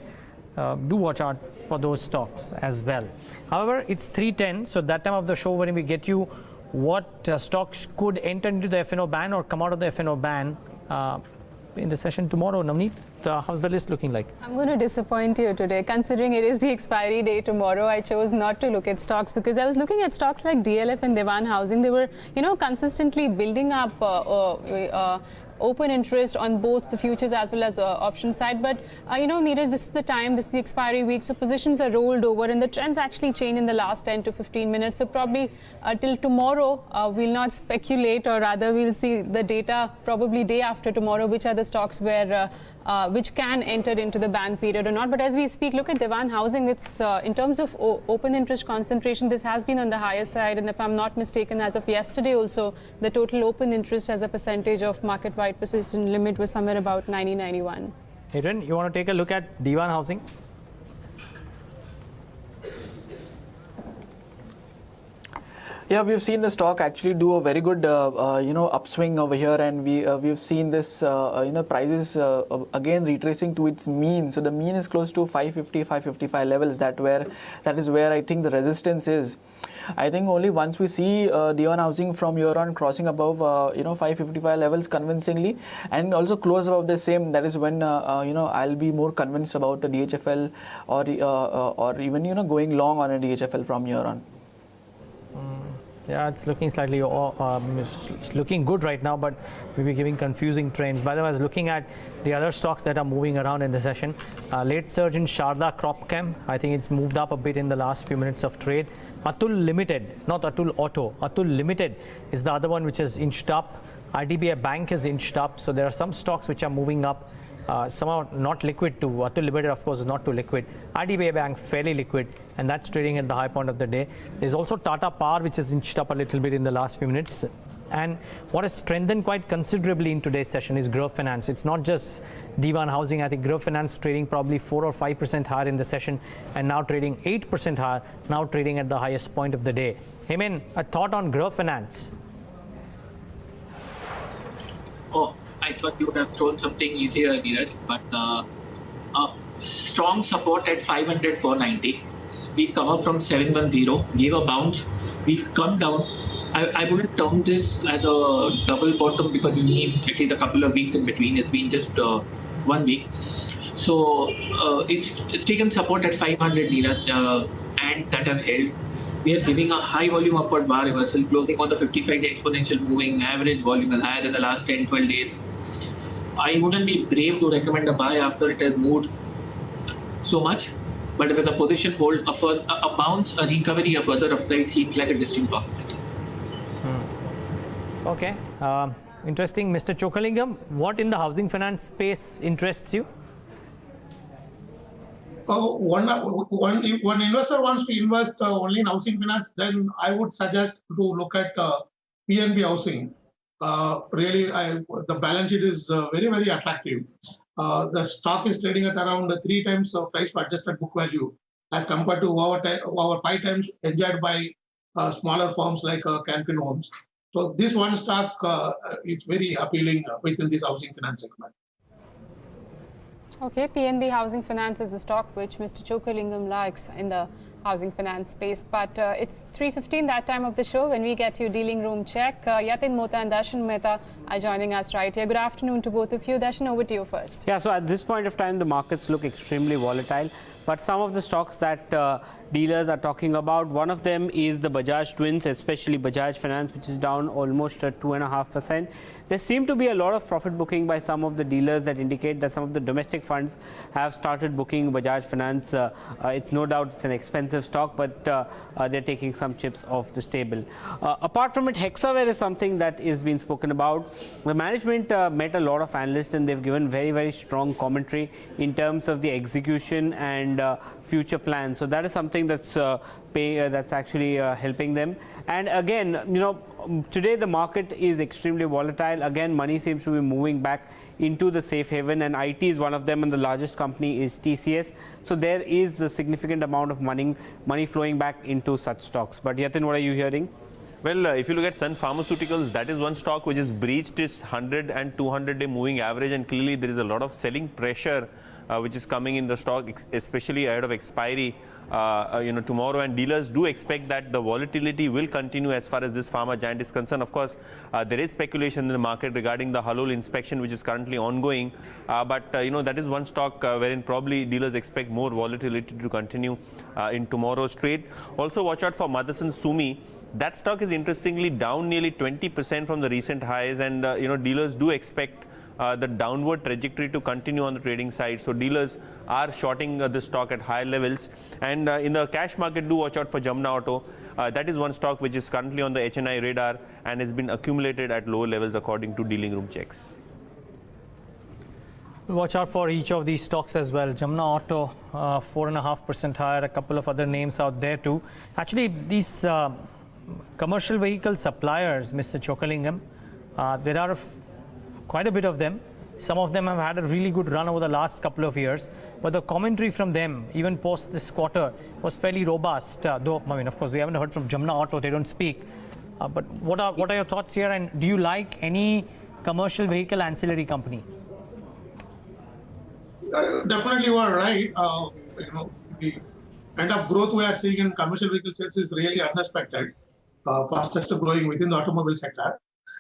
S1: Do watch out for those stocks as well. However, it's 3:10, so that time of the show when we get you what stocks could enter into the F&O ban or come out of the F&O ban in the session tomorrow. Navneet, how's the list looking like?
S8: I'm going to disappoint you today. Considering it is the expiry day tomorrow, I chose not to look at stocks because I was looking at stocks like DLF and Dewan Housing. They were, consistently building up open interest on both the futures as well as the option side. But, Neeraj, this is the time, this is the expiry week, so positions are rolled over and the trends actually change in the last 10 to 15 minutes. So probably till tomorrow, we'll not speculate, or rather we'll see the data probably day after tomorrow, which are the stocks where which can enter into the ban period or not. But as we speak, look at Dewan Housing. It's in terms of open interest concentration, this has been on the higher side. And if I'm not mistaken, as of yesterday also, the total open interest as a percentage of market-wide persistent limit was somewhere about 90-91.
S1: Hadrien, you want to take a look at Dewan Housing?
S9: Yeah, we've seen the stock actually do a very good, upswing over here, and we've seen this, prices again retracing to its mean. So the mean is close to 550, 555 levels. That is where I think the resistance is. I think only once we see Dewan Housing from here on crossing above, 555 levels convincingly, and also close above the same, that is when I'll be more convinced about the DHFL or even going long on a DHFL from here on.
S1: Yeah, it's looking slightly looking good right now, but we'll be giving confusing trends. By the way, I was looking at the other stocks that are moving around in the session. Late surge in Sharda Cropchem. I think it's moved up a bit in the last few minutes of trade. Atul Limited, not Atul Auto. Atul Limited is the other one which has inched up. IDBI Bank has inched up. So there are some stocks which are moving up. Some are not liquid too. Atul Limited, of course, is not too liquid. IDBI Bank, fairly liquid, and that's trading at the high point of the day. There's also Tata Power, which has inched up a little bit in the last few minutes. And what has strengthened quite considerably in today's session is Growth Finance. It's not just Dewan Housing. I think Growth Finance trading probably 4 or 5% higher in the session, and now trading 8% higher, now trading at the highest point of the day. Hemen, a thought on Growth Finance?
S7: Oh, I thought you would have thrown something easier, Neeraj, but strong support at 500, 490. We've come up from 710, gave a bounce. We've come down. I wouldn't term this as a double bottom because you need at least a couple of weeks in between. It's been just 1 week. So it's taken support at 500, Neeraj, and that has held. We are giving a high volume upward bar reversal, closing on the 55-day exponential moving average volume is higher than the last 10-12 days. I wouldn't be brave to recommend a buy after it has moved so much. But with a position hold, a bounce, a recovery, a further upside seems like a distinct possibility.
S1: Okay. Interesting. Mr. Chokkalingam, what in the housing finance space interests you?
S10: If one investor wants to invest only in housing finance, then I would suggest to look at PNB Housing. Really, the balance sheet is very, very attractive. The stock is trading at around 3 times price to adjusted book value as compared to over 5 times enjoyed by smaller firms like Canfin Homes. So this one stock is very appealing within this housing finance segment.
S8: Okay, PNB Housing Finance is the stock which Mr. Chokkalingam likes in the housing finance space. But it's 3:15 that time of the show when we get you dealing room check. Yatin Mota and Darshan Mehta are joining us right here. Good afternoon to both of you. Darshan, over to you first.
S20: Yeah, so at this point of time, the markets look extremely volatile. But some of the stocks that dealers are talking about, one of them is the Bajaj twins, especially Bajaj Finance, which is down almost at 2.5%. There seem to be a lot of profit booking by some of the dealers that indicate that some of the domestic funds have started booking Bajaj Finance. It's no doubt it's an expensive stock, but they're taking some chips off the table. Apart from it, Hexaware is something that is being spoken about. The management met a lot of analysts and they've given very, very strong commentary in terms of the execution and future plans. So that is something that's actually helping them. And again, you know, today the market is extremely volatile. Again, money seems to be moving back into the safe haven, and IT is one of them, and the largest company is TCS. So there is a significant amount of money flowing back into such stocks. But Yatin, what are you hearing?
S5: Well, if you look at Sun Pharmaceuticals, that is one stock which has breached its 100 and 200-day moving average, and clearly there is a lot of selling pressure which is coming in the stock, especially ahead of expiry tomorrow, and dealers do expect that the volatility will continue as far as this pharma giant is concerned. Of course, there is speculation in the market regarding the halal inspection which is currently ongoing, but that is one stock wherein probably dealers expect more volatility to continue in tomorrow's trade. Also watch out for Motherson Sumi. That stock is interestingly down nearly 20% from the recent highs, and dealers do expect the downward trajectory to continue on the trading side. So dealers are shorting the stock at higher levels. And in the cash market, do watch out for Jamna Auto. That is one stock which is currently on the HNI radar and has been accumulated at lower levels according to dealing room checks.
S1: Watch out for each of these stocks as well. Jamna Auto, 4.5% higher. A couple of other names out there too. Actually, these commercial vehicle suppliers, Mr. Chokkalingam, there are quite a bit of them. Some of them have had a really good run over the last couple of years, but the commentary from them, even post this quarter, was fairly robust. Though, I mean, of course, we haven't heard from Jamna Auto; they don't speak. But what are your thoughts here? And do you like any commercial vehicle ancillary company?
S10: Definitely, you are right. The kind of growth we are seeing in commercial vehicle sales is really unexpected. Fastest growing within the automobile sector.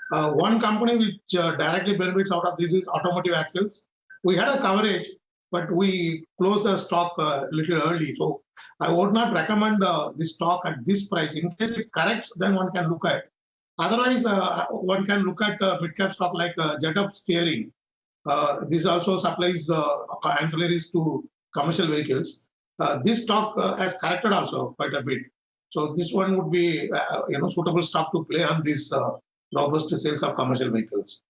S10: One company which directly benefits out of this is Automotive Axles. We had a coverage, but we closed the stock a little early. So I would not recommend this stock at this price. In case it corrects, then one can look at. Otherwise, one can look at mid-cap stock like Jet Steering. This also supplies ancillaries to commercial vehicles. This stock has corrected also quite a bit. So this one would be suitable stock to play on this robust sales of commercial vehicles.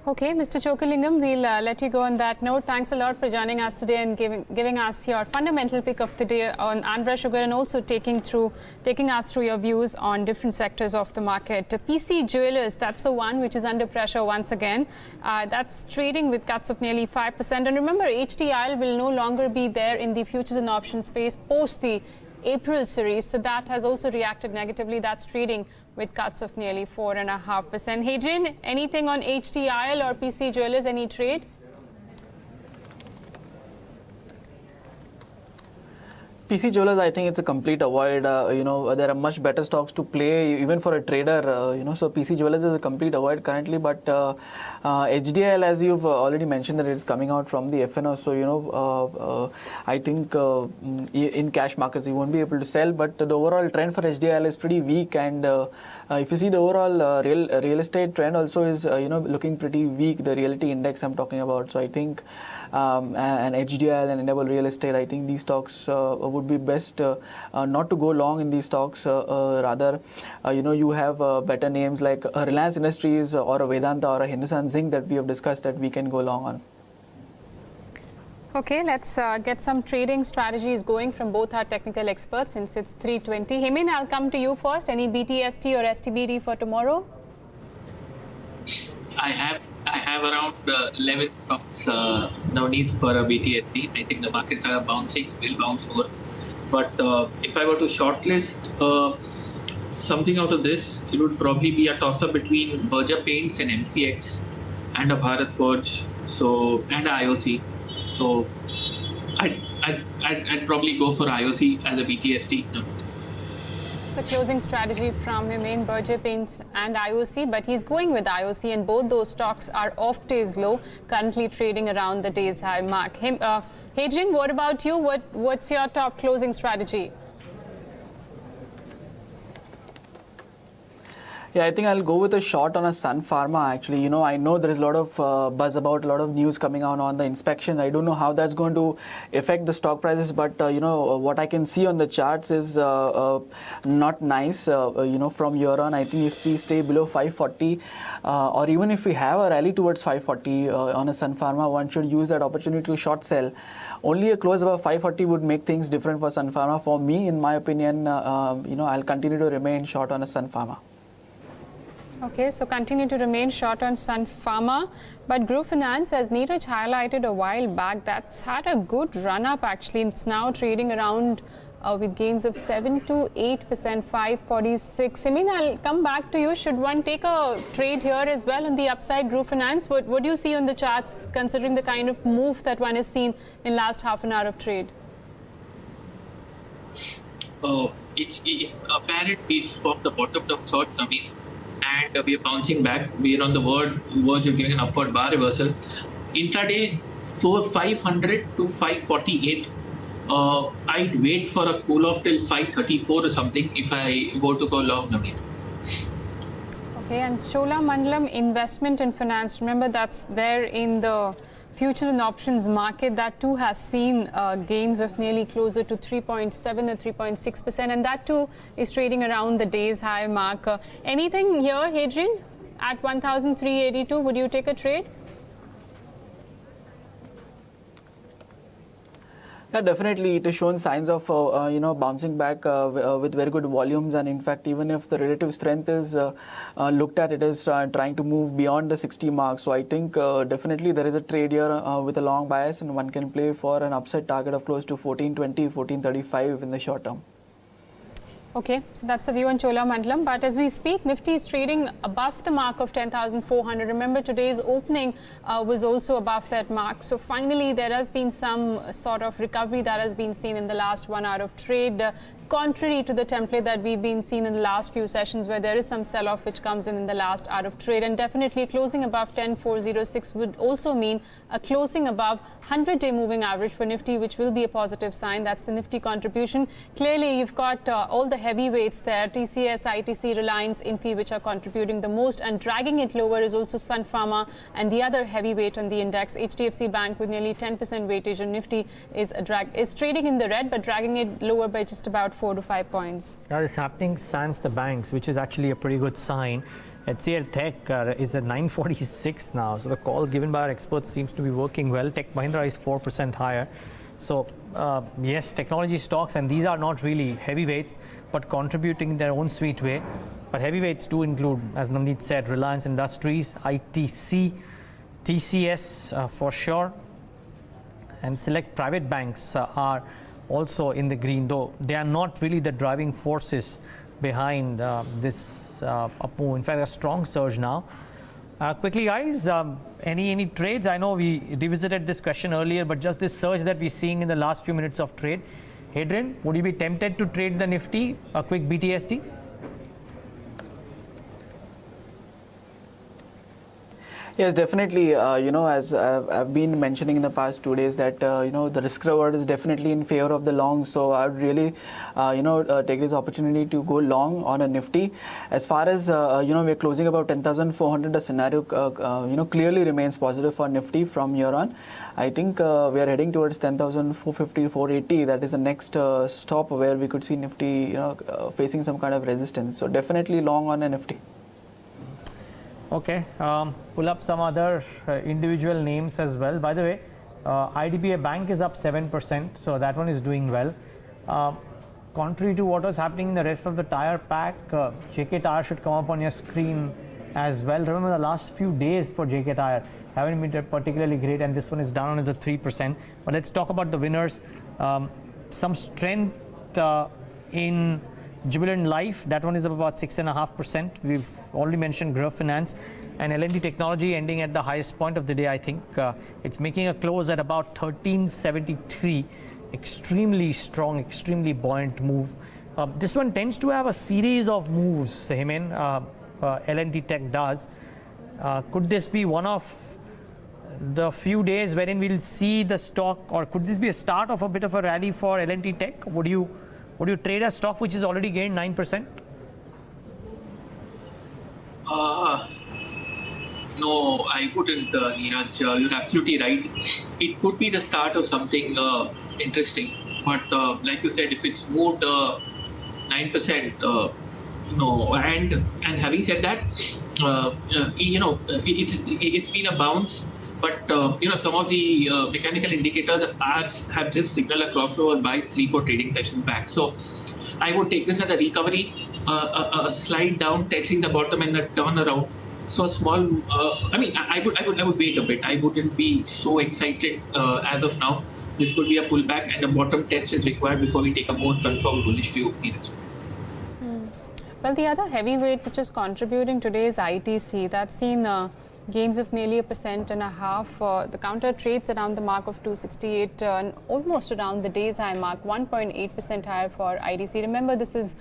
S8: Okay, Mr. Chokkalingam, we'll let you go on that note. Thanks a lot for joining us today and giving us your fundamental pick of the day on Andhra Sugar, and also taking us through your views on different sectors of the market. PC Jewelers, that's the one which is under pressure once again. That's trading with cuts of nearly 5%. And remember, HDIL will no longer be there in the futures and options space post the April series, so that has also reacted negatively. That's trading with cuts of nearly 4.5%. Hadrien, anything on HDIL or PC Jewelers, any trade?
S9: PC Jewelers, I think it's a complete avoid. There are much better stocks to play even for a trader. So PC Jewelers is a complete avoid currently. But HDL, as you've already mentioned, that it's coming out from the FNO. So I think in cash markets you won't be able to sell. But the overall trend for HDL is pretty weak. And if you see the overall real estate trend also is looking pretty weak. The realty index I'm talking about. So I think and HDL and Enable Real Estate, I think these stocks would be best not to go long in these stocks. Rather, you have better names like Reliance Industries or a Vedanta or a Hindustan Zinc that we have discussed that we can go long on.
S8: Okay, let's get some trading strategies going from both our technical experts since it's 3:20. Hemen, I'll come to you first. Any BTST or STBD for tomorrow?
S7: I have around 11 stocks now need for a BTST. I think the markets are bouncing, will bounce more. But if I were to shortlist something out of this, it would probably be a toss-up between Berger Paints and MCX and a Bharat Forge, and a IOC. So I'd probably go for IOC as a BTST.
S8: The closing strategy from Hemen, Berger Paints and IOC, but he's going with IOC, and both those stocks are off day's low, currently trading around the day's high mark. Hadrien, what about you? What's your top closing strategy?
S9: Yeah, I think I'll go with a short on a Sun Pharma actually. I know there is a lot of buzz about, a lot of news coming out on the inspection. I don't know how that's going to affect the stock prices, but what I can see on the charts is not nice. From here on, I think if we stay below 540 or even if we have a rally towards 540 on a Sun Pharma, one should use that opportunity to short sell. Only a close above 540 would make things different for Sun Pharma. For me, in my opinion, I'll continue to remain short on a Sun Pharma.
S8: Okay, so continue to remain short on Sun Pharma, but Group Finance, as Neeraj highlighted a while back, that's had a good run up actually. It's now trading around with gains of 7 to 8%, 546. I mean, I'll come back to you. Should one take a trade here as well on the upside, Group Finance? What do you see on the charts, considering the kind of move that one has seen in last half an hour of trade?
S7: It's apparent we've swapped the bottom of sorts, I mean, and we are bouncing back. We are on the verge of giving an upward bar reversal. Intraday, 500 to 548. I'd wait for a cool off till 534 or something if I were to go long, Navneet.
S8: Okay, and Cholamandalam Investment and Finance, remember that's there in the futures and options market. That too has seen gains of nearly closer to 3.7 or 3.6%, and that too is trading around the day's high mark. Anything here, Hadrien, at 1,382? Would you take a trade?
S9: Yeah, definitely. It has shown signs of bouncing back with very good volumes, and in fact, even if the relative strength is looked at, it is trying to move beyond the 60 mark. So I think definitely there is a trade here with a long bias, and one can play for an upside target of close to 1420, 1435 in the short term.
S8: Okay, so that's the view on Cholamandalam. But as we speak, Nifty is trading above the mark of 10,400. Remember, today's opening was also above that mark. So finally, there has been some sort of recovery that has been seen in the last 1 hour of trade. Contrary to the template that we've been seeing in the last few sessions, where there is some sell-off which comes in the last hour of trade, and definitely closing above 10,406 would also mean a closing above 100-day moving average for Nifty, which will be a positive sign. That's the Nifty contribution. Clearly, you've got all the heavyweights there, TCS, ITC, Reliance, Infi, which are contributing the most, and dragging it lower is also Sun Pharma, and the other heavyweight on the index, HDFC Bank, with nearly 10% weightage on Nifty, is trading in the red, but dragging it lower by just about 4 to 5 points.
S1: That is happening sans the banks, which is actually a pretty good sign. HCL Tech is at 946 now, so the call given by our experts seems to be working well. Tech Mahindra is 4% higher. So yes, technology stocks, and these are not really heavyweights, but contributing in their own sweet way. But heavyweights do include, as Navneet said, Reliance Industries, ITC, TCS for sure, and select private banks are also in the green, though they are not really the driving forces behind this up move. In fact, a strong surge now. Quickly, guys, any trades? I know we revisited this question earlier, but just this surge that we're seeing in the last few minutes of trade, Hadrien, would you be tempted to trade the Nifty? A quick BTST?
S9: Yes, definitely. As I've been mentioning in the past 2 days that, the risk reward is definitely in favor of the long. So I would really, take this opportunity to go long on a Nifty. As far as, we're closing about 10,400, the scenario, clearly remains positive for Nifty from here on. I think we are heading towards 10,450, 480. That is the next stop where we could see Nifty, facing some kind of resistance. So definitely long on a Nifty.
S1: Okay, pull up some other individual names as well. By the way, IDBI Bank is up 7%, so that one is doing well. Contrary to what was happening in the rest of the tire pack, JK Tire should come up on your screen as well. Remember, the last few days for JK Tire haven't been particularly great, and this one is down another 3%. But let's talk about the winners. Some strength in Jubilant Life, that one is up about 6.5%. We've already mentioned Growth Finance, and L&T Technology ending at the highest point of the day. I think it's making a close at about 1373. Extremely strong, extremely buoyant move. This one tends to have a series of moves, Hemen. L&T Tech does. Could this be one of the few days wherein we'll see the stock, or could this be a start of a bit of a rally for L&T Tech? Would you trade a stock which has already gained 9%?
S7: No, I wouldn't, Neeraj. You're absolutely right. It could be the start of something interesting. But like you said, if it's moved 9%, no. And having said that, it's been a bounce. But some of the mechanical indicators have just signaled a crossover by 3-4 trading sessions back. So I would take this as a recovery, a slide down, testing the bottom and the turnaround. So a small, I would wait a bit. I wouldn't be so excited as of now. This could be a pullback, and a bottom test is required before we take a more confirmed bullish view.
S8: Well, the other heavyweight which is contributing today is ITC. That's seen gains of nearly 1.5%. The counter trades around the mark of 268 and almost around the day's high mark, 1.8% higher for ITC. Remember, this is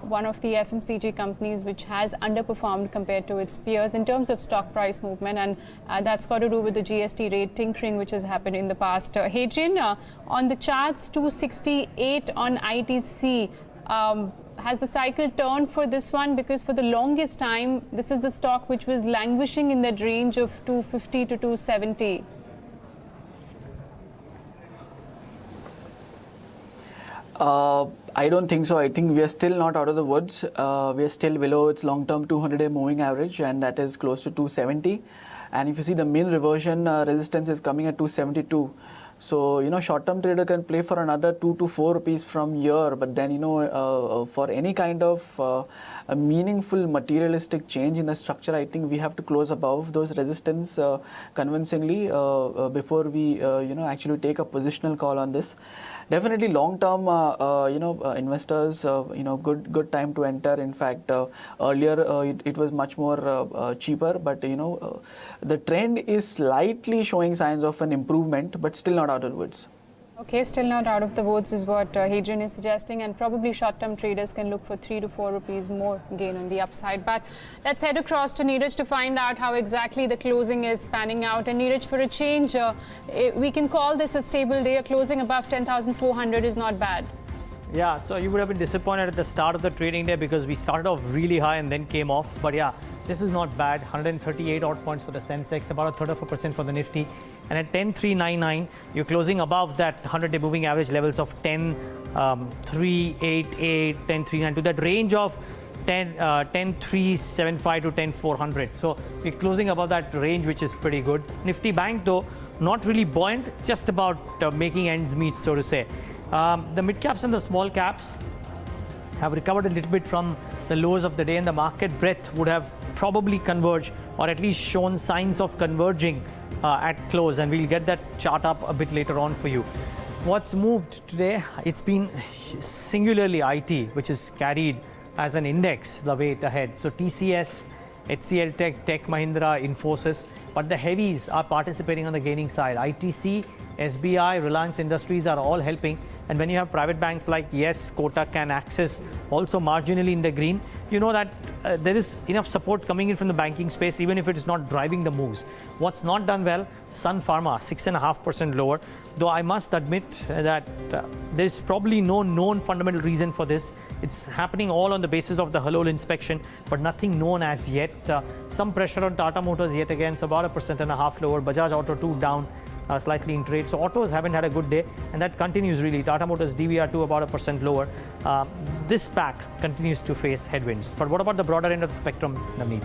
S8: one of the FMCG companies which has underperformed compared to its peers in terms of stock price movement, and that's got to do with the GST rate tinkering which has happened in the past. Hadrien, on the charts, 268 on ITC. Has the cycle turned for this one? Because for the longest time, this is the stock which was languishing in that range of 250 to 270.
S9: I don't think so. I think we are still not out of the woods. We are still below its long-term 200-day moving average, and that is close to 270. And if you see, the mean reversion resistance is coming at 272. So, short-term trader can play for another 2 to 4 rupees from here. But then, for any kind of a meaningful materialistic change in the structure, I think we have to close above those resistance convincingly before we, actually take a positional call on this. Definitely long-term, investors, good time to enter. In fact, earlier it was much more cheaper, but the trend is slightly showing signs of an improvement, but still not out of the woods.
S8: Okay, still not out of the woods is what Hadrien is suggesting, and probably short-term traders can look for 3 to 4 rupees more gain on the upside. But let's head across to Neeraj to find out how exactly the closing is panning out. And Neeraj, for a change, we can call this a stable day. A closing above 10,400 is not bad.
S1: Yeah, so you would have been disappointed at the start of the trading day because we started off really high and then came off. But yeah, this is not bad. 138 odd points for the Sensex, about a third of a percent for the Nifty. And at 10,399, you're closing above that 100-day moving average levels of 10,388, 10,392, that range of 10,375 to 10,400. So we're closing above that range, which is pretty good. Nifty Bank, though, not really buoyant, just about making ends meet, so to say. The mid caps and the small caps have recovered a little bit from the lows of the day, and the market breadth would have probably converged, or at least shown signs of converging at close, and we'll get that chart up a bit later on for you. What's moved today? It's been singularly IT, which is carried as an index the way ahead. So TCS, HCL Tech, Tech Mahindra, Infosys, but the heavies are participating on the gaining side. ITC, SBI, Reliance Industries are all helping. And when you have private banks like Yes, Kotak and Axis also marginally in the green, you know that there is enough support coming in from the banking space, even if it is not driving the moves. What's not done well? Sun Pharma, 6.5% lower. Though I must admit that there's probably no known fundamental reason for this. It's happening all on the basis of the halal inspection, but nothing known as yet. Some pressure on Tata Motors yet again, so about 1.5% lower. Bajaj Auto 2 down slightly in trade. So autos haven't had a good day, and that continues really. Tata Motors DVR2 about 1% lower. This pack continues to face headwinds. But what about the broader end of the spectrum, Navneet?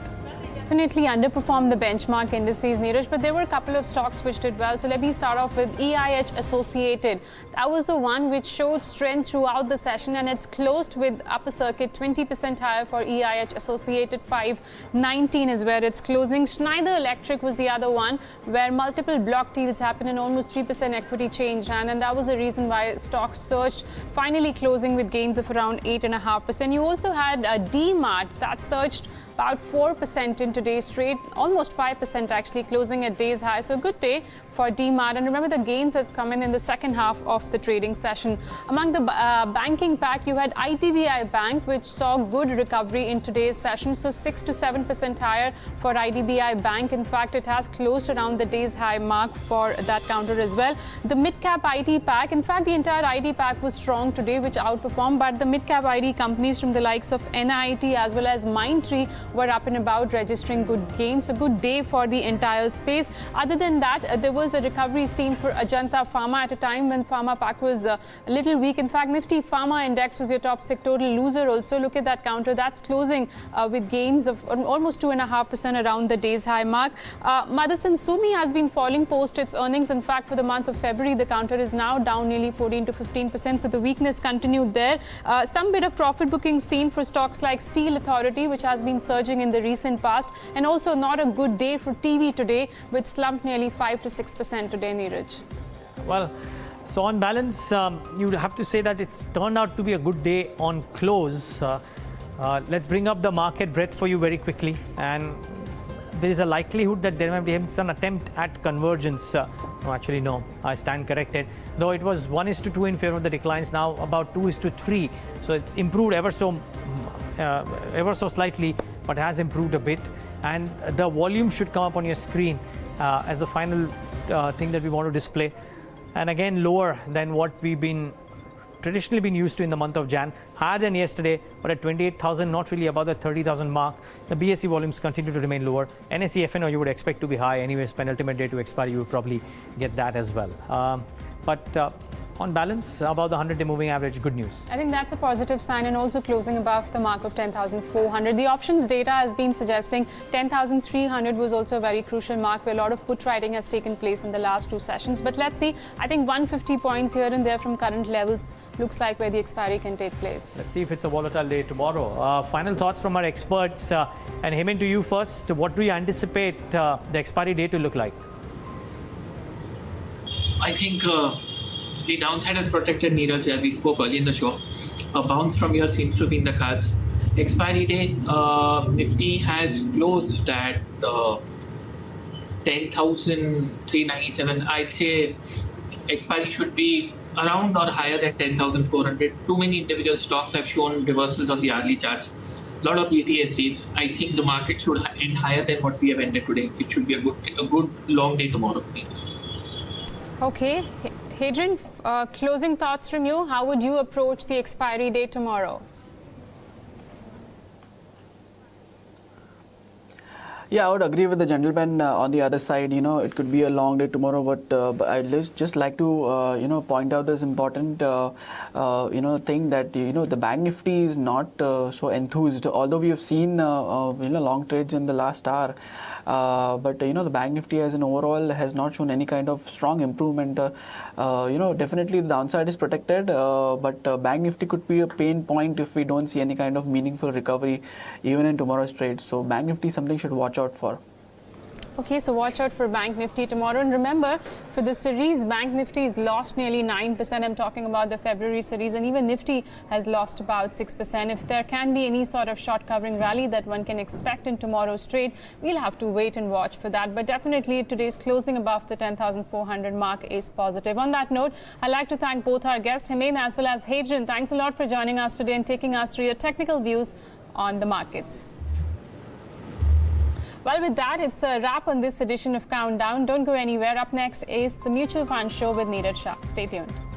S8: Definitely underperformed the benchmark indices, Neeraj, but there were a couple of stocks which did well. So let me start off with EIH Associated. That was the one which showed strength throughout the session, and it's closed with upper circuit 20% higher for EIH Associated. 519 is where it's closing. Schneider Electric was the other one where multiple block deals happened and almost 3% equity change, and that was the reason why stocks surged, finally closing with gains of around 8.5%. You also had a D-Mart that surged about 4% in today's trade, almost 5% actually, closing at day's high. So good day for D-Mart. And remember, the gains have come in the second half of the trading session. Among the banking pack, you had IDBI Bank, which saw good recovery in today's session. So 6 to 7% higher for IDBI Bank. In fact, it has closed around the day's high mark for that counter as well. The mid-cap IT pack, in fact, the entire IT pack was strong today, which outperformed. But the mid-cap IT companies from the likes of NIT as well as Mindtree were up and about, registering good gains. A good day for the entire space. Other than that, there was a recovery seen for Ajanta Pharma at a time when Pharma pack was a little weak. In fact, Nifty Pharma Index was your top sectoral loser also. Look at that counter. That's closing with gains of almost 2.5% around the day's high mark. Motherson Sumi has been falling post its earnings. In fact, for the month of February, the counter is now down nearly 14 to 15%. So the weakness continued there. Some bit of profit booking seen for stocks like Steel Authority, which has been surging in the recent past, and also not a good day for TV today, which slumped nearly 5 to 6% today, Neeraj.
S1: Well, so on balance, you'd have to say that it's turned out to be a good day on close. Let's bring up the market breadth for you very quickly, and there is a likelihood that there might be some attempt at convergence. No, actually, no, I stand corrected. Though it was 1:2 in favor of the declines, now about 2:3. So it's improved ever so slightly, but has improved a bit. And the volume should come up on your screen as the final thing that we want to display. And again, lower than what we've traditionally been used to in the month of Jan. Higher than yesterday, but at 28,000, not really above the 30,000 mark. The BSE volumes continue to remain lower. NSE FNO you would expect to be high anyways. Penultimate day to expiry, you would probably get that as well. But on balance, above the 100-day moving average, good news.
S8: I think that's a positive sign, and also closing above the mark of 10,400. The options data has been suggesting 10,300 was also a very crucial mark where a lot of put writing has taken place in the last two sessions. But let's see, I think 150 points here and there from current levels looks like where the expiry can take place.
S1: Let's see if it's a volatile day tomorrow. Final thoughts from our experts. And Hemen, to you first. What do you anticipate the expiry day to look like?
S7: I think the downside has protected Neeraj, as we spoke earlier in the show. A bounce from here seems to be in the cards. Expiry day, Nifty has closed at 10,397. I'd say expiry should be around or higher than 10,400. Too many individual stocks have shown reversals on the hourly charts. A lot of BTSDs. I think the market should end higher than what we have ended today. It should be a good long day tomorrow.
S8: Okay. Hadrien, closing thoughts from you. How would you approach the expiry day tomorrow?
S9: Yeah, I would agree with the gentleman on the other side. You know, it could be a long day tomorrow, but I'd just like to, point out this important, thing that, the Bank Nifty is not so enthused. Although we have seen, long trades in the last hour, but, the Bank Nifty as an overall has not shown any kind of strong improvement. Definitely the downside is protected, but Bank Nifty could be a pain point if we don't see any kind of meaningful recovery even in tomorrow's trade. So Bank Nifty is something should watch out for.
S8: Okay, so watch out for Bank Nifty tomorrow. And remember, for the series, Bank Nifty has lost nearly 9%. I'm talking about the February series. And even Nifty has lost about 6%. If there can be any sort of short covering rally that one can expect in tomorrow's trade, we'll have to wait and watch for that. But definitely today's closing above the 10,400 mark is positive. On that note, I'd like to thank both our guests, Hemen as well as Hadrien. Thanks a lot for joining us today and taking us through your technical views on the markets. Well, with that, it's a wrap on this edition of Countdown. Don't go anywhere. Up next is the Mutual Fund Show with Neeraj Shah. Stay tuned.